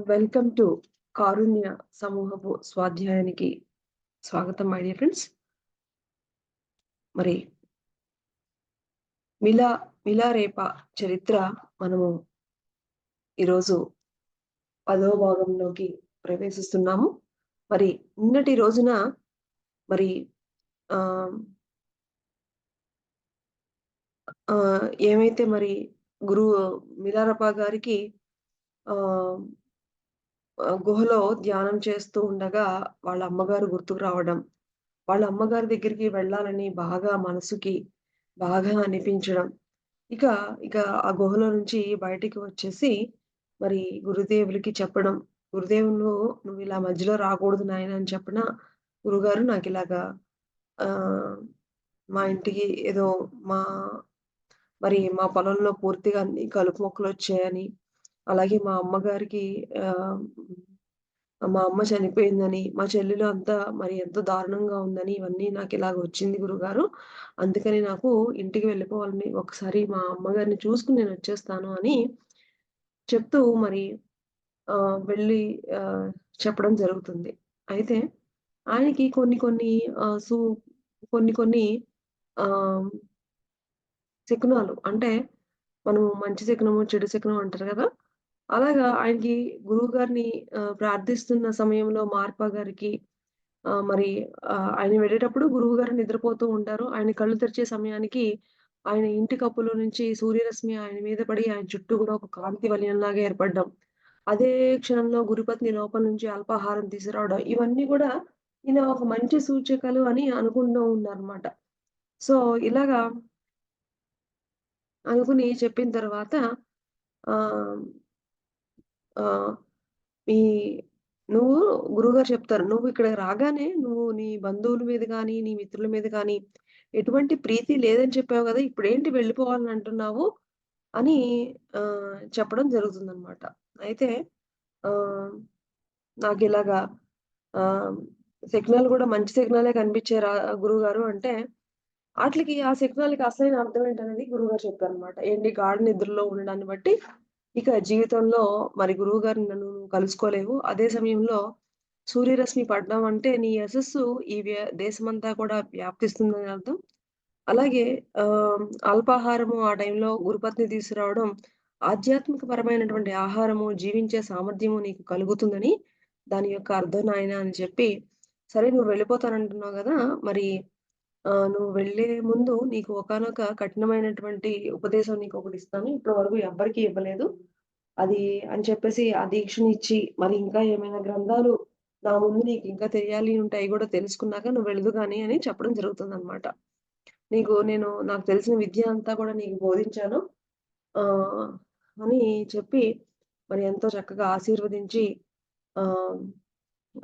Welcome to కారుణ్య సమూహపు స్వాధ్యాయానికి స్వాగతం my dear friends. మరి మిలా మిలారేప చరిత్ర మనము ఈరోజు 10వ భాగంలోకి ప్రవేశిస్తున్నాము. మరి నిన్నటి రోజున మరి ఆహ్, ఏమైతే మరి గురువు మిలారప్ప గారికి ఆహ్, గుహలో ధ్యానం చేస్తూ ఉండగా వాళ్ళ అమ్మగారు గుర్తుకు రావడం, వాళ్ళ అమ్మగారి దగ్గరికి వెళ్ళాలని బాగా అనిపించడం. ఇక, ఇక ఆ గుహలో నుంచి బయటికి వచ్చేసి మరి గురుదేవులకి చెప్పడం. గురుదేవులు "నువ్విలా మధ్యలో రాకూడదు నాయన" అని చెప్పిన గురువుగారు నాకిలాగా ఆహ్, మా ఇంటికి ఏదో మా మా పొలంలో పూర్తిగా అన్ని కలుపు మొక్కలొచ్చాయని, అలాగే మా అమ్మగారికి ఆహ్, మా అమ్మ చనిపోయిందని, మా చెల్లెలు అంతా మరి ఎంతో దారుణంగా ఉందని, ఇవన్నీ నాకిలాగ వచ్చింది గురువుగారు. అందుకని నాకు ఇంటికి వెళ్ళిపోవాలని, ఒకసారి మా అమ్మగారిని చూసుకొని నేనొచ్చేస్తాను అని చెప్తూ మరి వెళ్ళి ఆహ్, చెప్పడం జరుగుతుంది. అయితే ఆయనకి కొన్ని కొన్ని ఆహ్, సు కొన్ని కొన్ని ఆహ్, శకునాలు అంటే మనము మంచి శకునము, చెడు శకునం అంటారు గదా! అలాగా ఆయనకి గురువుగారిని ప్రార్థిస్తున్న సమయంలో మార్పా గారికి మరి ఆయన వెళ్ళేటప్పుడు గురువుగారు నిద్రపోతూ ఉంటారు. ఆయన కళ్ళు తెరిచే సమయానికి ఆయన ఇంటి కప్పులో నుంచి సూర్యరశ్మి ఆయన మీద పడి ఆయన చుట్టూ గూడా ఒక కాంతి వలయంలాగా ఏర్పడడం. అదే క్షణంలో గురుపత్ని లోపల నుంచి అల్పాహారం తీసుకురావడం. ఇవన్నీ గూడా ఈయన ఒక మంచి సూచకాలు అని అనుకుంటూ ఉన్నారనమాట. సో, ఇలాగా అనుకుని చెప్పిన తర్వాత ఆహ్, ఆహ్, ఈ నువ్వు గురువుగారు చెప్తారు. "నువ్వు ఇక్కడికి రాగానే నువ్వు నీ బంధువుల మీద గాని, నీ మిత్రుల మీద గాని ఎటువంటి ప్రీతి లేదని చెప్పావు గదా! ఇప్పుడేంటి వెళ్ళిపోవాలని అంటున్నావు?" అని చెప్పడం జరుగుతుందనమాట. అయితే ఆహ్, నాకిలాగా ఆహ్, సిగ్నల్ గూడా మంచి సిగ్నలే కనిపించాయి గురువుగారు అంటే, ఆట్లికి ఆ సిగ్నల్‌కి అసలైన అర్థం ఏంటనేది గురువుగారు చెప్పారనమాట. ఏంటి గాఢ నిద్రలో ఉండడాన్ని బట్టి, ఇక జీవితంలో మరి గురువుగారిని నువ్వు కలుసుకోలేవు. అదే సమయంలో సూర్యరశ్మి పడడం అంటే నీ యశస్సు ఈ దేశమంతా కూడా వ్యాప్తిస్తుందని అర్థం. అలాగే అల్పాహారము ఆ టైంలో గురుపత్ని తీసుకురావడం, ఆధ్యాత్మికపరమైనటువంటి ఆహారము, జీవించే సామర్థ్యము నీకు కలుగుతుందని దాని యొక్క అర్థం నాయన అని చెప్పి, సరే నువ్వు వెళ్ళిపోతానంటున్నావు గదా! మరి నువ్వు వెళ్ళే ముందు నీకు ఒకానొక కఠినమైనటువంటి ఉపదేశం నీకొకటిస్తాను. ఇప్పటి వరకు ఎవ్వరికీ ఇవ్వలేదు. అది అని చెప్పేసి ఆ దీక్షనిచ్చి, మరి ఇంకా ఏమైనా గ్రంథాలు నా ముందు నీకింకా తెలియాలి ఉంటే అయి గూడా తెలుసుకున్నాక నువ్వు వెళుదు గాని అని చెప్పడం జరుగుతుందనమాట. నాకు తెలిసిన విద్య అంతా కూడా నీకు బోధించాను. ఆహ్, అని చెప్పి మరి ఎంతో చక్కగా ఆశీర్వదించి ఆహ్,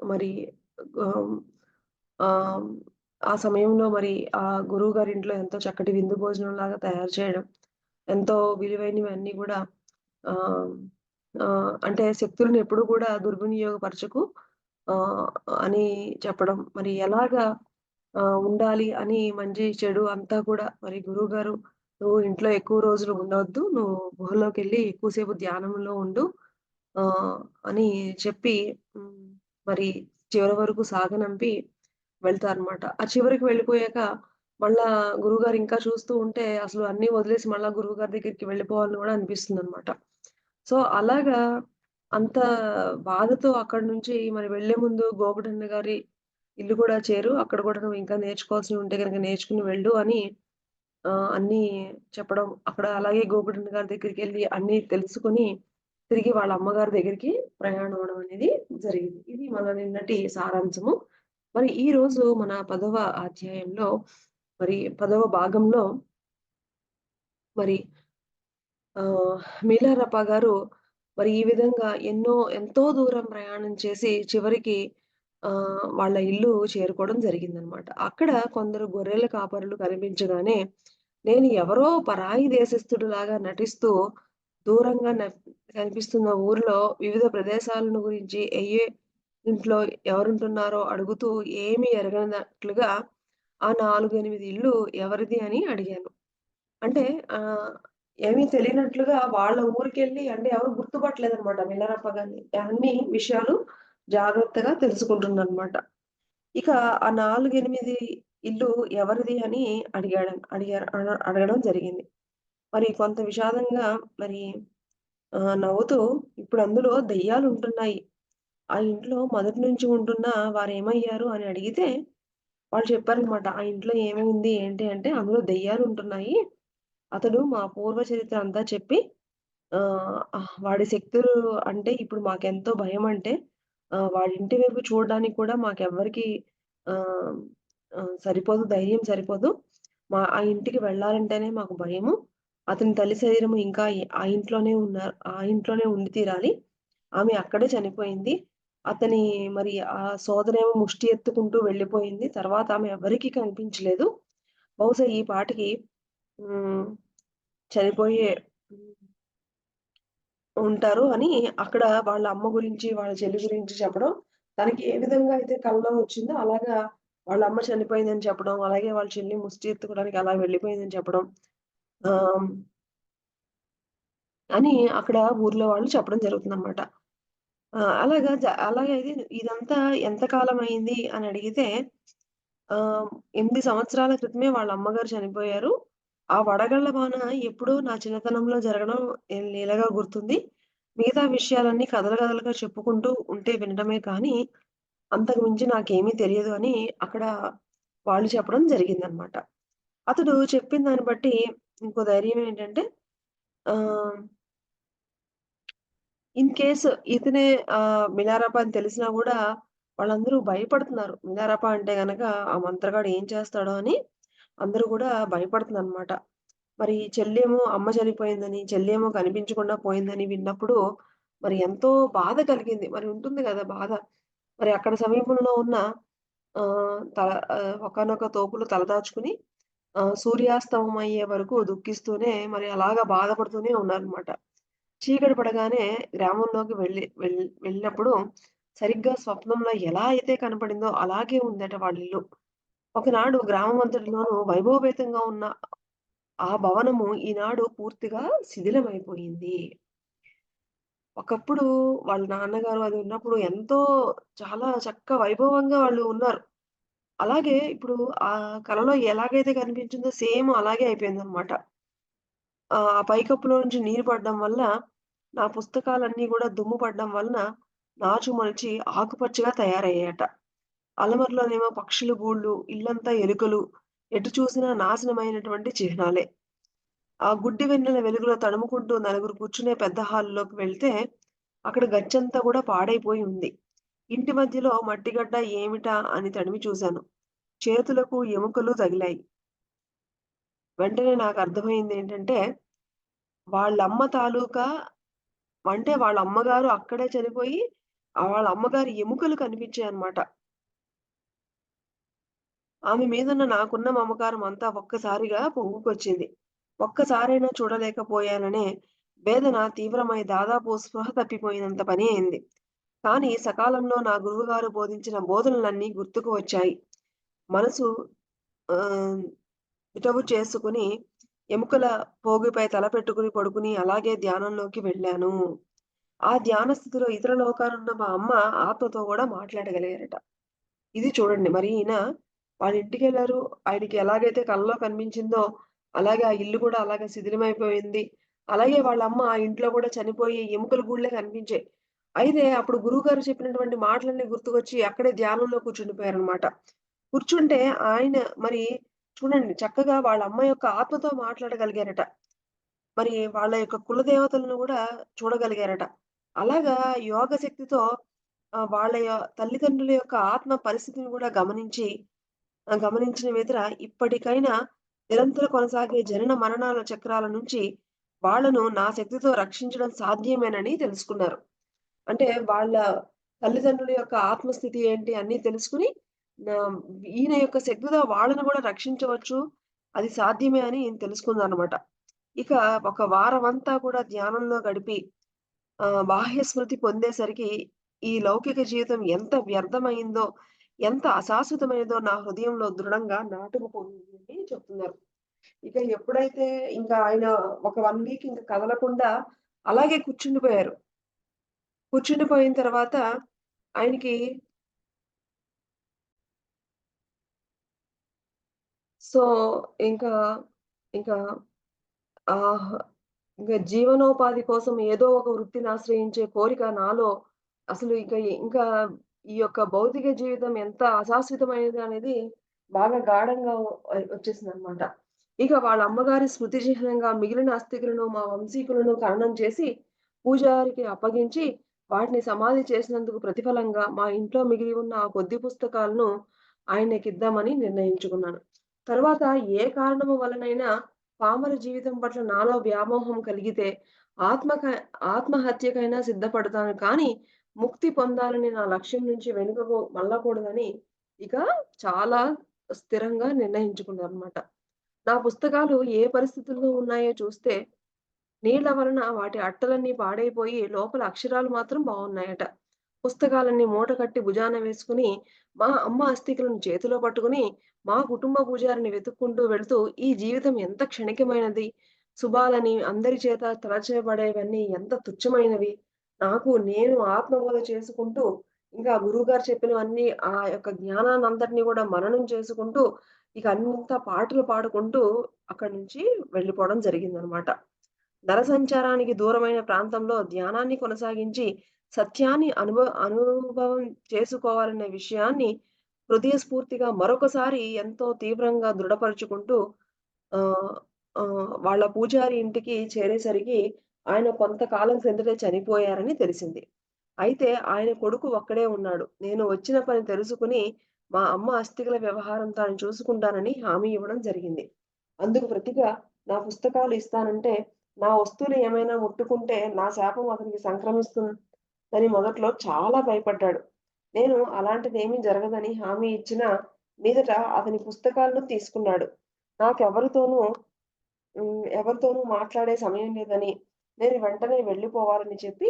మరి ఆహ్, ఆహ్, ఆ సమయంలో మరి ఆ గురువుగారింట్లో ఎంతో చక్కటి విందు భోజనంలాగా తయారు చేయడం. ఎంతో విలువైనవన్నీ గూడా ఆహ్, అంటే శక్తులను ఎప్పుడు కూడా దుర్వినియోగపరచకు ఆహ్, అని చెప్పడం. మరి ఎలాగా ఉండాలి అని మంచి, చెడు అంతా కూడా మరి గురువుగారు "నువ్వు ఇంట్లో ఎక్కువ రోజులు ఉండొద్దు. నువ్వు గుహలోకెళ్ళి ఎక్కువ సేపు ధ్యానంలో ఉండు" ఆహ్, అని చెప్పి హ్మ్, మరి చివరి వరకు సాగనంపి వెళ్తారనమాట. ఆ చివరికి వెళ్ళిపోయాక మళ్ళా గురువుగారు ఇంకా చూస్తూ ఉంటే అసలు అన్నీ వదిలేసి మళ్ళా గురువుగారి దగ్గరికి వెళ్ళిపోవాలని గూడా అనిపిస్తుందనమాట. సో, అలాగా అంత బాధతో అక్కడి నుంచి మరి వెళ్ళే ముందు గోపఠన్న గారి ఇల్లు కూడా చేరు. అక్కడ కూడా నువ్వు ఇంకా నేర్చుకోవాల్సినవి ఉంటే గనక నేర్చుకుని వెళ్ళు అని అన్నీ చెప్పడం. అక్కడ అలాగే గోపఠన్న గారి దగ్గరికెళ్ళి అన్నీ తెలుసుకొని తిరిగి వాళ్ళ అమ్మగారి దగ్గరికి ప్రయాణం అవ్వడం అనేది జరిగింది. ఇది మన నిన్నటి సారాంశము. మరి ఈరోజు మన 10వ అధ్యాయంలో మరి 10వ భాగంలో మరి మీలారప్ప గారు మరి ఈ విధంగా ఎంతో దూరం ప్రయాణం చేసి చివరికి వాళ్ళ ఇల్లు చేరుకోవడం జరిగిందనమాట. అక్కడ కొందరు గొర్రెల కాపరులు కనిపించగానే, నేను ఎవరో పరాయి దేశస్థుడిలాగా నటిస్తూ దూరంగా కనిపిస్తున్న ఊరిలో వివిధ ప్రదేశాలను గురించి ఇంట్లో ఎవరుంటున్నారో అడుగుతూ ఏమీ ఎరగనట్లుగా ఆ 4, 8 ఇల్లు ఎవరిది అని అడిగాను. అంటే ఆహ్, ఏమీ తెలియనట్లుగా వాళ్ళ ఊరికెళ్ళి అంటే ఎవరు గుర్తుపట్టలేదనమాట మిల్లరప్ప గారిని. అన్ని విషయాలు జాగ్రత్తగా తెలుసుకుంటుందనమాట. ఇక ఆ 4, 8 ఇల్లు ఎవరిది అని అడగడం జరిగింది. మరి కొంత విషాదంగా మరి నవ్వుతూ ఇప్పుడు అందులో దెయ్యాలుంటున్నాయి. ఆ ఇంట్లో మొదటి నుంచి ఉంటున్న వారేమయ్యారు అని అడిగితే వాళ్ళు చెప్పారనమాట. ఆ ఇంట్లో ఏమైంది ఏంటి అంటే అందులో దెయ్యాలుంటున్నాయి. అతడు మా పూర్వ చరిత్ర అంతా చెప్పి వాడి శక్తులు అంటే ఇప్పుడు మాకెంతో భయమంటే వాడి ఇంటి వైపు చూడడానికి కూడా మాకెవ్వరికీ ఆహ్, సరిపోదు. ధైర్యం సరిపోదు. ఆ ఇంటికి వెళ్ళాలంటేనే మాకు భయము. అతని తల్లి శరీరము ఇంకా ఆ ఇంట్లోనే ఉండి తీరాలి. ఆమె అక్కడే చనిపోయింది. అతని మరి ఆ సోదరేమో ముష్టి ఎత్తుకుంటూ వెళ్ళిపోయింది. తర్వాత ఆమె ఎవ్వరికీ కనిపించలేదు. బహుశా ఈ పాటికి హ్మ్. చనిపోయే హ్మ్. ఉంటారు అని అక్కడ వాళ్ళ అమ్మ గురించి, వాళ్ళ చెల్లి గురించి చెప్పడం. తనకి ఏ విధంగా అయితే కలలో వచ్చిందో అలాగా వాళ్ళ అమ్మ చనిపోయిందని చెప్పడం. అలాగే వాళ్ళ చెల్లి ముష్టి ఎత్తుకోవడానికి అలా వెళ్ళిపోయిందని చెప్పడం. ఆహ్, అని అక్కడ ఊర్లో వాళ్ళు చెప్పడం జరుగుతుందనమాట. అలాగే ఇదంతా ఎంత కాలం అయింది అని అడిగితే 8 సంవత్సరాల క్రితమే వాళ్ళ అమ్మగారు చనిపోయారు. ఆ వడగళ్ళ వాన ఎప్పుడో నా చిన్నతనంలో జరగడం లీలగా గుర్తుంది. మిగతా విషయాలన్నీ కథలు కథలుగా చెప్పుకుంటూ ఉంటే వినడమే కానీ, అంతకు మించి నాకేమీ తెలియదు అని అక్కడ వాళ్ళు చెప్పడం జరిగిందనమాట. అతడు చెప్పిన దాన్ని బట్టి ఇంకో ధైర్యం ఏంటంటే ఆహ్, ఇన్ కేస్ ఇతనే మిలారప్ప అని తెలిసినా గూడా వాళ్ళందరూ భయపడుతున్నారు. మిలారప్ప అంటే గనక ఆ మంత్రగాడు ఏం చేస్తాడో అని అందరూ గూడా భయపడుతుందనమాట. మరి చెల్లేమో అమ్మ చనిపోయిందని, చెల్లేమో కనిపించకుండా పోయిందని విన్నప్పుడు మరి ఎంతో బాధ కలిగింది. మరి ఉంటుంది గదా! బాధ. మరి అక్కడ సమీపంలో ఉన్న ఒకానొక తోపులో తలదాచుకుని సూర్యాస్తమం అయ్యే వరకు దుఃఖిస్తూనే మరి అలాగా బాధపడుతూనే ఉన్నారనమాట. చీకటి పడగానే గ్రామంలోకి వెళ్ళినప్పుడు సరిగ్గా స్వప్నంలో ఎలా అయితే కనపడిందో అలాగే ఉందట వాళ్ళిల్లు. ఒకనాడు గ్రామమంతటిలోనూ వైభవపేతంగా ఉన్న ఆ భవనము ఈనాడు పూర్తిగా శిథిలమైపోయింది. ఒకప్పుడు వాళ్ళ నాన్నగారు అది ఉన్నప్పుడు ఎంతో చాలా వైభవంగా వాళ్ళు ఉన్నారు. అలాగే ఇప్పుడు ఆ కలలో ఎలాగైతే కనిపించిందో సేమ్ అలాగే అయిపోయిందనమాట. ఆ పైకప్పులో నుంచి నీరు పడడం వల్ల నా పుస్తకాలన్నీ గూడా దుమ్ము పడడం వలన నాచు మొలిచి ఆకుపచ్చగా తయారయ్యాయట. అలమరలోనేమో పక్షుల గూళ్ళు, ఇల్లంతా ఎలుకలు, ఎటు చూసినా నాశనమైనటువంటి చిహ్నాలే. ఆ గుడ్డి వెన్నెల వెలుగులో తడుముకుంటూ నలుగురు కూర్చునే పెద్ద హాల్‌లోకి వెళ్తే, అక్కడ గచ్చంతా గూడా పాడైపోయి ఉంది. ఇంటి మధ్యలో మట్టిగడ్డ ఏమిటా అని తడిమి చూశాను. చేతులకు ఎముకలు తగిలాయి. వెంటనే నాకర్థమైందేంటంటే, వాళ్ళమ్మ తాలూకా అంటే వాళ్ళ అమ్మగారు అక్కడే చనిపోయి, వాళ్ళ అమ్మగారి ఎముకలు కనిపించాయన్నమాట. ఆమె మీదున్న నాకున్న మమకారం అంతా ఒక్కసారిగా పొంగుకొచ్చింది. ఒక్కసారైనా చూడలేకపోయాననే వేదన తీవ్రమై దాదాపు స్పృహ తప్పిపోయినంత పని అయింది. కానీ సకాలంలో నా గురువుగారు బోధించిన బోధనలన్నీ గుర్తుకు వచ్చాయి. మనసు ఆహ్, దిటవు చేసుకొని ఎముకల పోగుపై తలపెట్టుకుని పడుకుని అలాగే ధ్యానంలోకి వెళ్ళాను. ఆ ధ్యాన స్థితిలో ఇతర లోకాలున్న మా అమ్మ ఆత్మతో గూడా మాట్లాడగలిగారట. ఇది చూడండి. మరి ఈయన వాళ్ళ ఇంటికెళ్లారు. ఆయనకి ఎలాగైతే కలలో కనిపించిందో, అలాగే ఆ ఇల్లు కూడా అలాగే శిథిలమైపోయింది. అలాగే వాళ్ళమ్మ ఆ ఇంట్లో కూడా చనిపోయి ఎముకల గూళ్ళే కనిపించాయి. అయితే అప్పుడు గురువుగారు చెప్పినటువంటి మాటలన్నీ గుర్తుకొచ్చి అక్కడే ధ్యానంలో కూర్చుండిపోయారనమాట. కూర్చుంటే ఆయన మరి చూడండి చక్కగా వాళ్ళ అమ్మ యొక్క ఆత్మతో మాట్లాడగలిగారట. మరి వాళ్ళ యొక్క కుల దేవతలను గూడా చూడగలిగారట. అలాగా యోగ శక్తితో వాళ్ళ తల్లిదండ్రుల యొక్క ఆత్మ పరిస్థితిని గూడా గమనించిన మీదట ఇప్పటికైనా నిరంతరం కొనసాగే జనన మరణాల చక్రాల నుంచి వాళ్ళను నా శక్తితో రక్షించడం సాధ్యమేనని తెలుసుకున్నారు. అంటే వాళ్ళ తల్లిదండ్రుల యొక్క ఆత్మస్థితి ఏంటి అన్నీ తెలుసుకొని నా ఈయన యొక్క శక్తితో వాళ్ళని గూడా రక్షించవచ్చు. అది సాధ్యమే అని తెలుసుకుందనమాట. ఇక ఒక వారమంతా కూడా ధ్యానంలో గడిపి బాహ్య స్మృతి పొందేసరికి ఈ లౌకిక జీవితం ఎంత వ్యర్థమైందో, ఎంత అశాశ్వతమైనదో నా హృదయంలో దృఢంగా నాటుకుపోయింది అని చెప్తున్నారు. ఇక ఎప్పుడైతే ఇంకా ఆయన ఒక 1 వీక్ ఇంక కదలకుండా అలాగే కూర్చుండిపోయారు. కూర్చుండిపోయిన తర్వాత ఆయనకి సో, ఇంకా, ఇంకా ఆహ్, ఇంక జీవనోపాధి కోసం ఏదో ఒక వృత్తిని ఆశ్రయించే కోరిక నాలో అసలు ఇంకా ఈ యొక్క భౌతిక జీవితం ఎంత అశాశ్వతమైనది అనేది బాగా గాఢంగా వచ్చేసిందనమాట. ఇక వాళ్ళ అమ్మగారి స్మృతి చిహ్నంగా మిగిలిన అస్థికలను మా వంశీకులను ఖననం చేసి పూజారికి అప్పగించి వాటిని సమాధి చేసినందుకు ప్రతిఫలంగా మా ఇంట్లో మిగిలి ఉన్న ఆ కొద్ది పుస్తకాలను ఆయనకిద్దామని నిర్ణయించుకున్నాను. తరువాత ఏ కారణము వలనైనా పామర జీవితం పట్ల నాలో వ్యామోహం కలిగితే ఆత్మక ఆత్మహత్యకైనా సిద్ధపడతాను కానీ, ముక్తి పొందాలని నా లక్ష్యం నుంచి వెనుకకు మళ్ళకూడదని ఇక చాలా స్థిరంగా నిర్ణయించుకున్నానన్నమాట. నా పుస్తకాలు ఏ పరిస్థితుల్లో ఉన్నాయో చూస్తే నీళ్ళ వలన వాటి అట్టలన్నీ పాడైపోయి లోపల అక్షరాలు మాత్రం బావున్నాయట. పుస్తకాలన్నీ మూటకట్టి భుజాన వేసుకొని, మా అమ్మ అస్థికలను చేతిలో పట్టుకొని, మా కుటుంబ పూజారిని వెతుక్కుంటూ వెళ్తూ, ఈ జీవితం ఎంత క్షణికమైనది, శుభాలని అందరి చేత తలచబడేవన్నీ ఎంత తుచ్చమైనవి. నేను ఆత్మబోధ చేసుకుంటూ, ఇంకా గురువుగారు చెప్పినవన్నీ ఆ యొక్క జ్ఞానాన్నంతటిని గూడా మననం చేసుకుంటూ, ఇక అంతా పాటలు పాడుకుంటూ అక్కడి నుంచి వెళ్ళిపోవడం జరిగిందనమాట. నరసంచారానికి దూరమైన ప్రాంతంలో ధ్యానాన్ని కొనసాగించి, సత్యాన్ని అనుభవం చేసుకోవాలనే విషయాన్ని హృదయస్ఫూర్తిగా మరొకసారి ఎంతో తీవ్రంగా దృఢపరుచుకుంటూ ఆహ్, వాళ్ళ పూజారి ఇంటికి చేరేసరికి ఆయన కొంతకాలం క్రిందటే చనిపోయారని తెలిసింది. అయితే ఆయన కొడుకు ఒక్కడే ఉన్నాడు. నేను వచ్చిన పని తెలుసుకొని, మా అమ్మ అస్థికల వ్యవహారం తాను చూసుకుంటానని హామీ ఇవ్వడం జరిగింది. అందుకు ప్రతిగా నా పుస్తకాలు ఇస్తానంటే, నా వస్తువులు ఏమైనా ముట్టుకుంటే నా శాపం అతనికి సంక్రమిస్తుందని మొదట్లో చాలా భయపడ్డాడు. నేను అలాంటిదేమీ జరగదని హామీ ఇచ్చినా, మీదట అతని పుస్తకాలను తీసుకున్నాడు. నాకెవరితోనూ ఎవరితోనూ మాట్లాడే సమయం లేదని, నేను వెంటనే వెళ్ళిపోవాలని చెప్పి,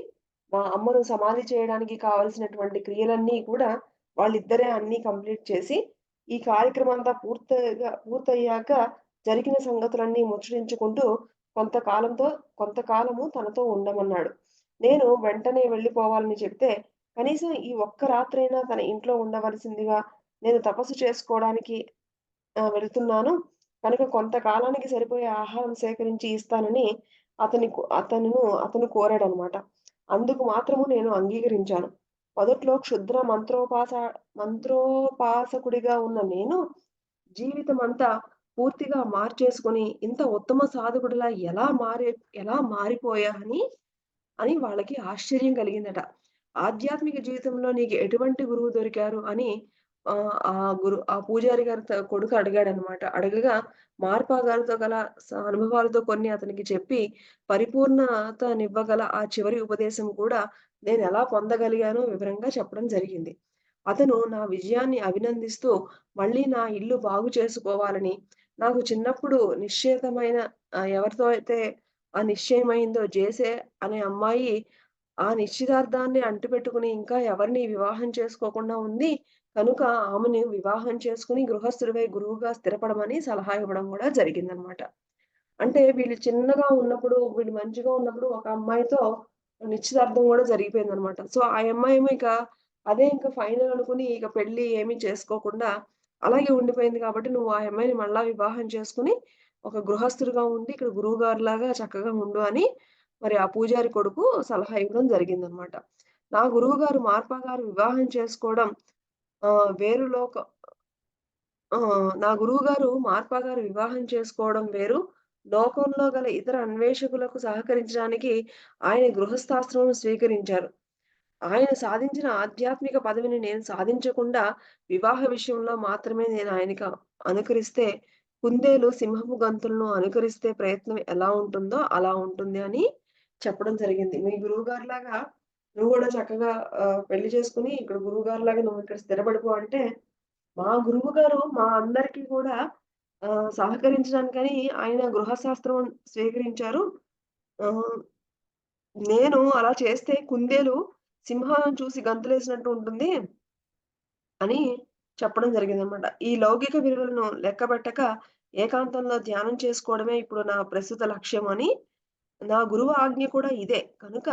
మా అమ్మను సమాధి చేయడానికి కావాల్సినటువంటి క్రియలన్నీ కూడా వాళ్ళిద్దరే అన్నీ కంప్లీట్ చేసి, ఈ కార్యక్రమం అంతా పూర్తయ్యాక జరిగిన సంగతులన్నీ ముచ్చటించుకుంటూ కొంతకాలంతో కొంతకాలము తనతో ఉండమన్నాడు. నేను వెంటనే వెళ్ళిపోవాలని చెప్తే, కనీసం ఈ ఒక్క రాత్రైనా తన ఇంట్లో ఉండవలసిందిగా నేను తపస్సు చేసుకోవడానికి వెళ్తున్నాను. కనుక కొంతకాలానికి సరిపోయే ఆహారం సేకరించి ఇస్తానని అతను కోరాడనమాట. అందుకు మాత్రము నేను అంగీకరించాను. మొదట్లో క్షుద్ర మంత్రోపాసకుడిగా ఉన్న నేను జీవితమంతా పూర్తిగా మార్చేసుకొని ఇంత ఉత్తమ సాధకుడిలా ఎలా మారిపోయా అని వాళ్ళకి ఆశ్చర్యం కలిగిందట. ఆధ్యాత్మిక జీవితంలో నీకు ఎటువంటి గురువు దొరికారు అని ఆ పూజారి గారి కొడుకు అడిగాడనమాట. అడగగా మార్పా గారితో గల అనుభవాలతో కొన్ని అతనికి చెప్పి, పరిపూర్ణతనివ్వగల ఆ చివరి ఉపదేశం కూడా నేనెలా పొందగలిగానో వివరంగా చెప్పడం జరిగింది. అతను నా విజయాన్ని అభినందిస్తూ, మళ్ళీ నా ఇల్లు బాగు చేసుకోవాలని, నాకు చిన్నప్పుడు నిశ్చయితమైన ఎవరితో అయితే ఆ నిశ్చయమైందో జేసే అనే అమ్మాయి ఆ నిశ్చితార్థాన్ని అంటిపెట్టుకుని ఇంకా ఎవరిని వివాహం చేసుకోకుండా ఉంది. కనుక ఆమెని వివాహం చేసుకొని గృహస్థుడివై గురువుగా స్థిరపడమని సలహా ఇవ్వడం గూడా జరిగిందనమాట. అంటే వీళ్ళు మంచిగా ఉన్నప్పుడు ఒక అమ్మాయితో నిశ్చితార్థం గూడా జరిగిపోయిందనమాట. సో, ఆ అమ్మాయేమో అదే ఫైనల్ అనుకుని ఇక పెళ్లి ఏమీ చేసుకోకుండా అలాగే ఉండిపోయింది కాబట్టి, "నువ్వు ఆ అమ్మాయిని మళ్ళా వివాహం చేసుకొని, ఒక గృహస్థుడిగా ఉండి ఇక్కడ గురువుగారిలాగా చక్కగా ఉండు" అని మరి ఆ పూజారి కొడుకు సలహా ఇవ్వడం జరిగిందనమాట. నా గురువుగారు మార్పా గారు వివాహం చేసుకోవడం వేరు లోక నా గురువుగారు మార్పా గారు వివాహం చేసుకోవడం వేరు. లోకంలో గల ఇతర అన్వేషకులకు సహకరించడానికి ఆయన గృహస్థాశ్రమం స్వీకరించారు. ఆయన సాధించిన ఆధ్యాత్మిక పదవిని నేను సాధించకుండా, వివాహ విషయంలో మాత్రమే నేను ఆయనకి అనుకరిస్తే, కుందేలు సింహపు గంతులను అనుకరిస్తే ప్రయత్నం ఎలా ఉంటుందో అలా ఉంటుంది అని చెప్పడం జరిగింది. మీ గురువుగారిలాగా నువ్వు గూడా చక్కగా పెళ్లి చేసుకొని ఇక్కడ గురువుగారిలాగా నువ్వు ఇక్కడ స్థిరపడిపో అంటే, మా గురువుగారు మా అందరికీ కూడా సహకరించడానికని ఆయన గృహశాస్త్రం స్వీకరించారు. ఆహ్, నేను అలా చేస్తే కుందేలు సింహాలను చూసి గంతులేసినట్టు ఉంటుంది అని చెప్పడం జరిగిందనమాట. ఈ లౌకిక విలువలను లెక్కబెట్టక ఏకాంతంలో ధ్యానం చేసుకోవడమే ఇప్పుడు నా ప్రస్తుత లక్ష్యం అని నా గురువు ఆజ్ఞ కూడా ఇదే. కనుక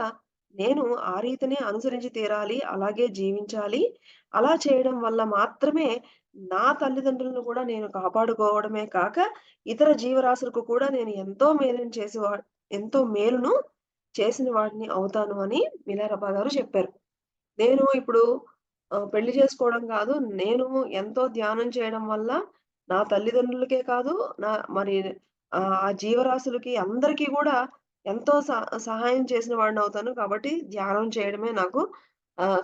నేను ఆ రీతినే అనుసరించి తీరాలి. అలాగే జీవించాలి. అలా చేయడం వల్ల మాత్రమే నా తల్లిదండ్రులను కూడా నేను కాపాడుకోవడమే కాక, ఇతర జీవరాశులకు కూడా నేను ఎంతో మేలును చేసిన వాడిని అవుతాను అని మిలారప్ప గారు చెప్పారు. నేను ఇప్పుడు పెళ్లి చేసుకోవడం కాదు. నేను ఎంతో ధ్యానం చేయడం వల్ల నా తల్లిదండ్రులకే కాదు, నా మరి ఆ జీవరాశులకి అందరికీ గూడా ఎంతో సహాయం చేసిన వాడినవుతాను. కాబట్టి ధ్యానం చేయడమే నాకు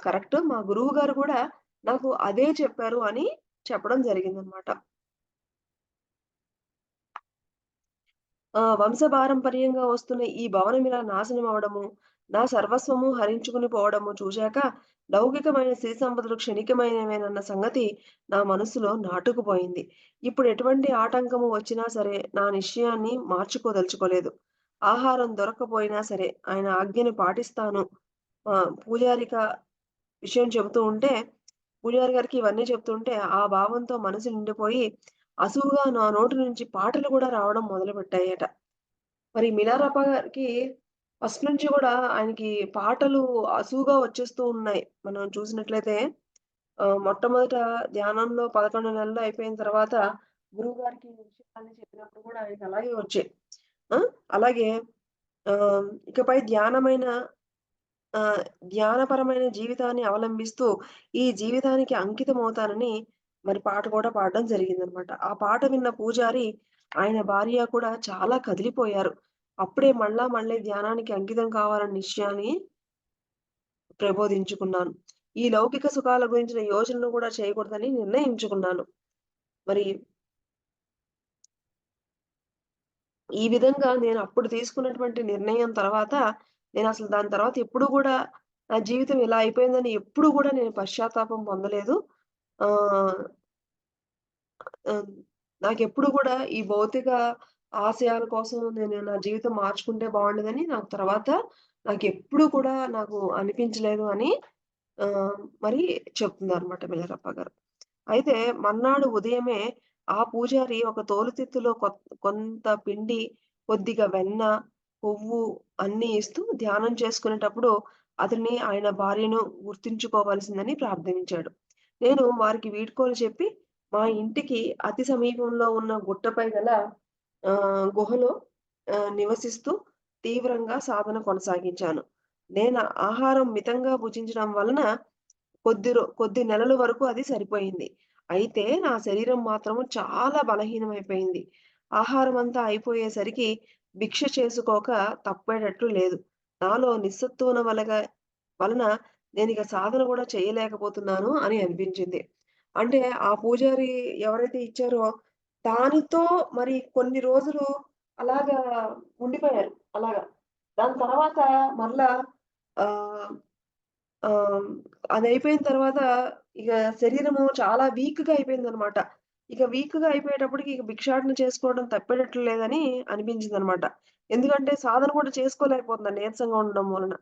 కరెక్ట్. మా గురువుగారు గూడా నాకు అదే చెప్పారు అని చెప్పడం జరిగిందనమాట. వంశపారంపర్యంగా వస్తున్న ఈ భవనం ఇలా నాశనం అవ్వడము, నా సర్వస్వము హరించుకుని పోవడము చూశాక, లౌకికమైన సిరి సంపదలు క్షణికమైనవేనన్న సంగతి నా మనస్సులో నాటుకుపోయింది. ఇప్పుడు ఎటువంటి ఆటంకము వచ్చినా సరే, నా నిశ్చయాన్ని మార్చుకోదలుచుకోలేదు. ఆహారం దొరక్కపోయినా సరే, ఆయన ఆజ్ఞని పాటిస్తాను. పూజారిక విషయం చెబుతూ ఉంటే, పూజారి గారికి ఇవన్నీ చెప్తుంటే, ఆ భావంతో మనసు నిండిపోయి, అసువుగా నా నోటి నుంచి పాటలు గూడా రావడం మొదలుపెట్టాయట. మరి మినారప్ప గారికి ఫస్ట్ నుంచి గూడా ఆయనకి పాటలు అసువుగా వచ్చేస్తూ ఉన్నాయి. మనం చూసినట్లయితే మొట్టమొదట ధ్యానంలో 11 నెలలు అయిపోయిన తర్వాత గురువుగారికి ఈ విషయాలన్నీ చెప్పినప్పుడు గూడా ఆయనకి అలాగే వచ్చాయి. ఆ! అలాగే ఇకపై ఆహ్, ధ్యానపరమైన జీవితాన్ని అవలంబిస్తూ ఈ జీవితానికి అంకితమవుతానని మరి పాట కూడా పాడడం జరిగిందనమాట. ఆ పాట విన్న పూజారి, ఆయన భార్య కూడా చాలా కదిలిపోయారు. అప్పుడే మళ్ళీ ధ్యానానికి అంకితం కావాలన్న నిశ్చయాన్ని ప్రబోధించుకున్నాను. ఈ లౌకిక సుఖాల గురించిన యోచనను కూడా చేయకూడదని నిర్ణయించుకున్నాను. మరి ఈ విధంగా నేను అప్పుడు తీసుకున్నటువంటి నిర్ణయం తర్వాత, నేనసలు దాని తర్వాత ఎప్పుడు గూడా నా జీవితం ఇలా అయిపోయిందని ఎప్పుడు గూడా నేను పశ్చాత్తాపం పొందలేదు. ఆహ్, ఆహ్, నాకెప్పుడు గూడా ఈ భౌతిక ఆశయాల కోసం నేను నా జీవితం మార్చుకుంటే బావుండేదని నాకు తర్వాత నాకెప్పుడు కూడా నాకు అనిపించలేదు అని మరి చెప్తున్నారన్నమాట మిల్లరప్ప గారు. అయితే మర్నాడు ఉదయమే ఆ పూజారి ఒక తోలుతిత్తులో కొంత పిండి, కొద్దిగా వెన్న, కొవ్వు అన్నీ ఇస్తూ ధ్యానం చేసుకునేటప్పుడు అతన్ని, ఆయన భార్యను గుర్తుంచుకోవాల్సిందని ప్రార్థించాడు. నేను వారికి వీడ్కోలు చెప్పి మా ఇంటికి అతి సమీపంలో ఉన్న గుట్టపై గల గుహలో నివసిస్తూ తీవ్రంగా సాధన కొనసాగించాను. నేను ఆహారం మితంగా భుజించడం వలన కొద్ది నెలల వరకు అది సరిపోయింది. అయితే నా శరీరం మాత్రము చాలా బలహీనమైపోయింది. ఆహారమంతా అయిపోయేసరికి భిక్ష చేసుకోక తప్పేటట్లు లేదు. నాలో నిస్సత్తువన వలన నేనిక సాధన గూడా చేయలేకపోతున్నాను అని అనిపించింది. అంటే ఆ పూజారి ఎవరైతే ఇచ్చారో దానితో మరి కొన్ని రోజులు అలాగా ఉండిపోయారు. అలాగా. దాని తర్వాత మరలా ఆహ్ ఆహ్, అదయిపోయిన తర్వాత ఇక శరీరము చాలా వీక్‌గా అయిపోయిందనమాట. ఇక వీక్‌గా అయిపోయేటప్పటికి ఇక భిక్షాటన చేసుకోవడం తప్పేటట్లు లేదని అనిపించిందనమాట. ఎందుకంటే సాధన కూడా చేసుకోలేకపోతున్నాను నీరసంగా ఉండడం వలన.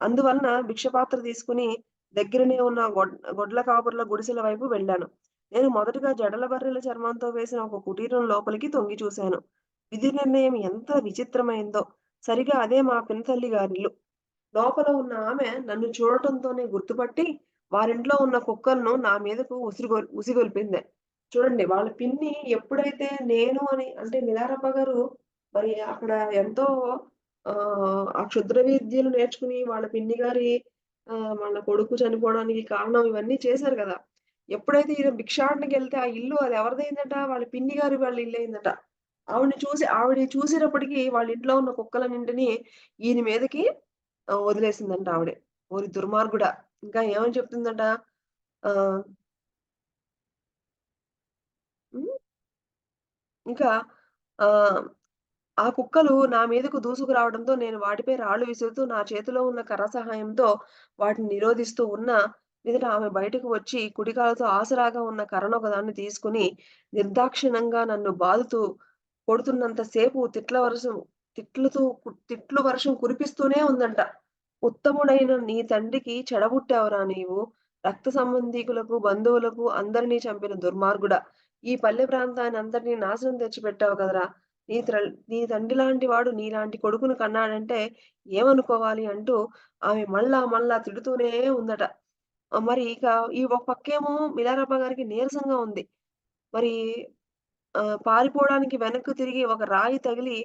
అందువలన భిక్ష పాత్ర తీసుకొని దగ్గరనే ఉన్న గొడ్ల కాపరుల గుడిసెల వైపు వెళ్ళాను. నేను మొదటగా జడల బర్రెల చర్మంతో వేసిన ఒక కుటీరం లోపలికి తొంగి చూశాను. విధి నిర్ణయం ఎంత విచిత్రమైందో! సరిగ్గా అదే మా పినతల్లి గారిల్లు. లోపల ఉన్న ఆమె నన్ను చూడటంతోనే గుర్తుపట్టి, వారింట్లో ఉన్న కుక్కలను నా మీదకు ఉసిగొల్పింది. చూడండి వాళ్ళ పిన్ని ఎప్పుడైతే నేను అని అంటే మిలారప్ప గారు మరి అక్కడ ఎంతో ఆ క్షుద్ర విద్యలు నేర్చుకుని వాళ్ళ పిన్ని గారి వాళ్ళ కొడుకు చనిపోవడానికి కారణం ఇవన్నీ చేశారు గదా! ఎప్పుడైతే ఈయన భిక్షాటనకెళ్తే ఆ ఇల్లు అది ఎవరిదయిందట? వాళ్ళ పిన్ని గారి వాళ్ళ ఇల్లయిందట. ఆవిడ చూసేటప్పటికి వాళ్ళ ఇంట్లో ఉన్న కుక్కలన్నింటిని ఈయన మీదకి వదిలేసిందంట ఆవిడ. ఓరి దుర్మార్గుడా! ఇంకా ఏమని చెప్తుందట ఆహ్, హ్మ్. ఇంకా ఆహ్, ఆ కుక్కలు నా మీదకు దూసుకురావడంతో నేను వాటిపై రాళ్లు విసురుతూ నా చేతిలో ఉన్న కర్ర సహాయంతో వాటిని నిరోధిస్తూ ఉన్నా మీదట ఆమె బయటకు వచ్చి కుడికాలుతో ఆసరాగా ఉన్న కర్రనొకదాన్ని తీసుకొని నిర్దాక్షిణ్యంగా నన్ను బాదుతూ కొడుతున్నంత సేపు తిట్లు వర్షం కురిపిస్తూనే ఉందంట. ఉత్తముడైన నీ తండ్రికి చెడబుట్టావురా నీవు. రక్త సంబంధీకులకు, బంధువులకు అందరిని చంపిన దుర్మార్గుడా! ఈ పల్లె ప్రాంతాన్నంతటిని నాశనం తెచ్చిపెట్టావు కదరా! నీ తండ్రి లాంటి వాడు నీలాంటి కొడుకుని కన్నాడంటే ఏమనుకోవాలి అంటూ ఆమె మళ్ళా మళ్ళా తిడుతూనే ఉందట. మరి ఇక ఈ ఒక పక్కేమో మిలారప్ప గారికి నీరసంగా ఉంది. మరి పారిపోవడానికి వెనక్కు తిరిగి ఒక రాయి తగిలి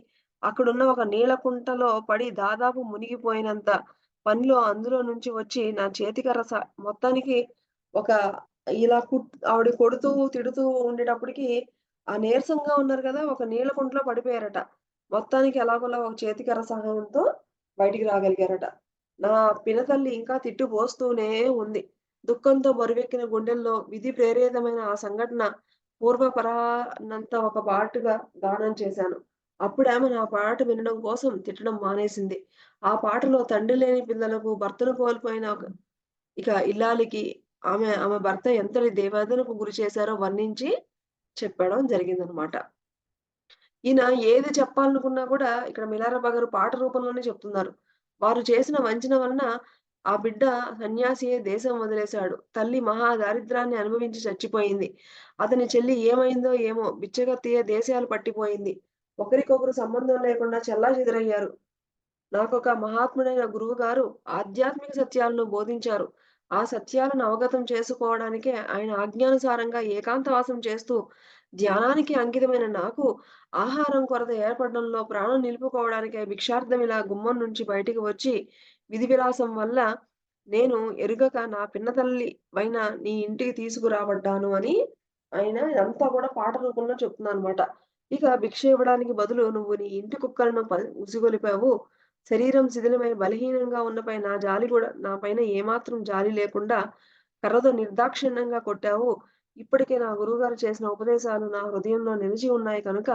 అక్కడున్న ఒక నీళ్ల కుంటలో పడి దాదాపు మునిగిపోయినంత పనిలో అందులో నుంచి వచ్చి నా చేతికర్ర మొత్తానికి ఒక ఇలా ఆవిడ కొడుతూ, తిడుతూ ఉండేటప్పటికి ఆ నీరసంగా ఉన్నారు గదా! ఒక నీళ్ల కుంటలో పడిపోయారట. మొత్తానికి ఎలాగోలా ఒక చేతికర్ర సహాయంతో బయటికి రాగలిగారట. నా పినతల్లి ఇంకా తిట్టిపోస్తూనే ఉంది. దుఃఖంతో బరువెక్కిన గుండెల్లో విధి ప్రేరేతమైన ఆ సంఘటన పూర్వపరానంతా ఒక పాటుగా గానం చేశాను. అప్పుడామె నా పాట వినడం కోసం తిట్టడం మానేసింది. ఆ పాటలో తండ్రి లేని పిల్లలకు, భర్తను కోల్పోయిన ఇక ఇల్లాలికి ఆమె భర్త ఎంతటి దేవాదనకు గురి చేశారో వర్ణించి చెప్పడం జరిగిందనమాట. ఈయన ఏది చెప్పాలనుకున్నా కూడా ఇక్కడ మిలారబ్బ గారు పాట రూపంలోనే చెప్తున్నారు. వారు చేసిన వంచన వలన ఆ బిడ్డ సన్యాసియే దేశం వదిలేశాడు. తల్లి మహా దారిద్ర్యాన్ని అనుభవించి చచ్చిపోయింది. అతని చెల్లి ఏమైందో ఏమో బిచ్చగత్తెయే దేశాలు పట్టిపోయింది. ఒకరికొకరు సంబంధం లేకుండా చెల్లాచెదురయ్యారు. నాకొక మహాత్ముడైన గురువుగారు ఆధ్యాత్మిక సత్యాలను బోధించారు. ఆ సత్యాలను అవగతం చేసుకోవడానికే ఆయన ఆజ్ఞానుసారంగా ఏకాంతవాసం చేస్తూ ధ్యానానికి అంకితమైన నాకు ఆహారం కొరత ఏర్పడడంలో ప్రాణం నిలుపుకోవడానికే భిక్షార్థమిలా గుమ్మం నుంచి బయటికి వచ్చి విధి విలాసం వల్ల నేను ఎరుగక నా పిన్నతల్లి వైన నీ ఇంటికి తీసుకురాబడ్డాను అని ఆయన ఇదంతా కూడా పాట రూపంలో చెప్తున్నానన్నమాట. ఇక భిక్ష ఇవ్వడానికి బదులు నువ్వు నీ ఇంటి కుక్కలను ఉసిగొలిపావు. శరీరం శిథిలమై బలహీనంగా ఉన్నపై నా పైన ఏమాత్రం జాలి లేకుండా కర్రతో నిర్దాక్షిణ్యంగా కొట్టావు. ఇప్పటికే నా గురువుగారు చేసిన ఉపదేశాలు నా హృదయంలో నిలిచి ఉన్నాయి కనుక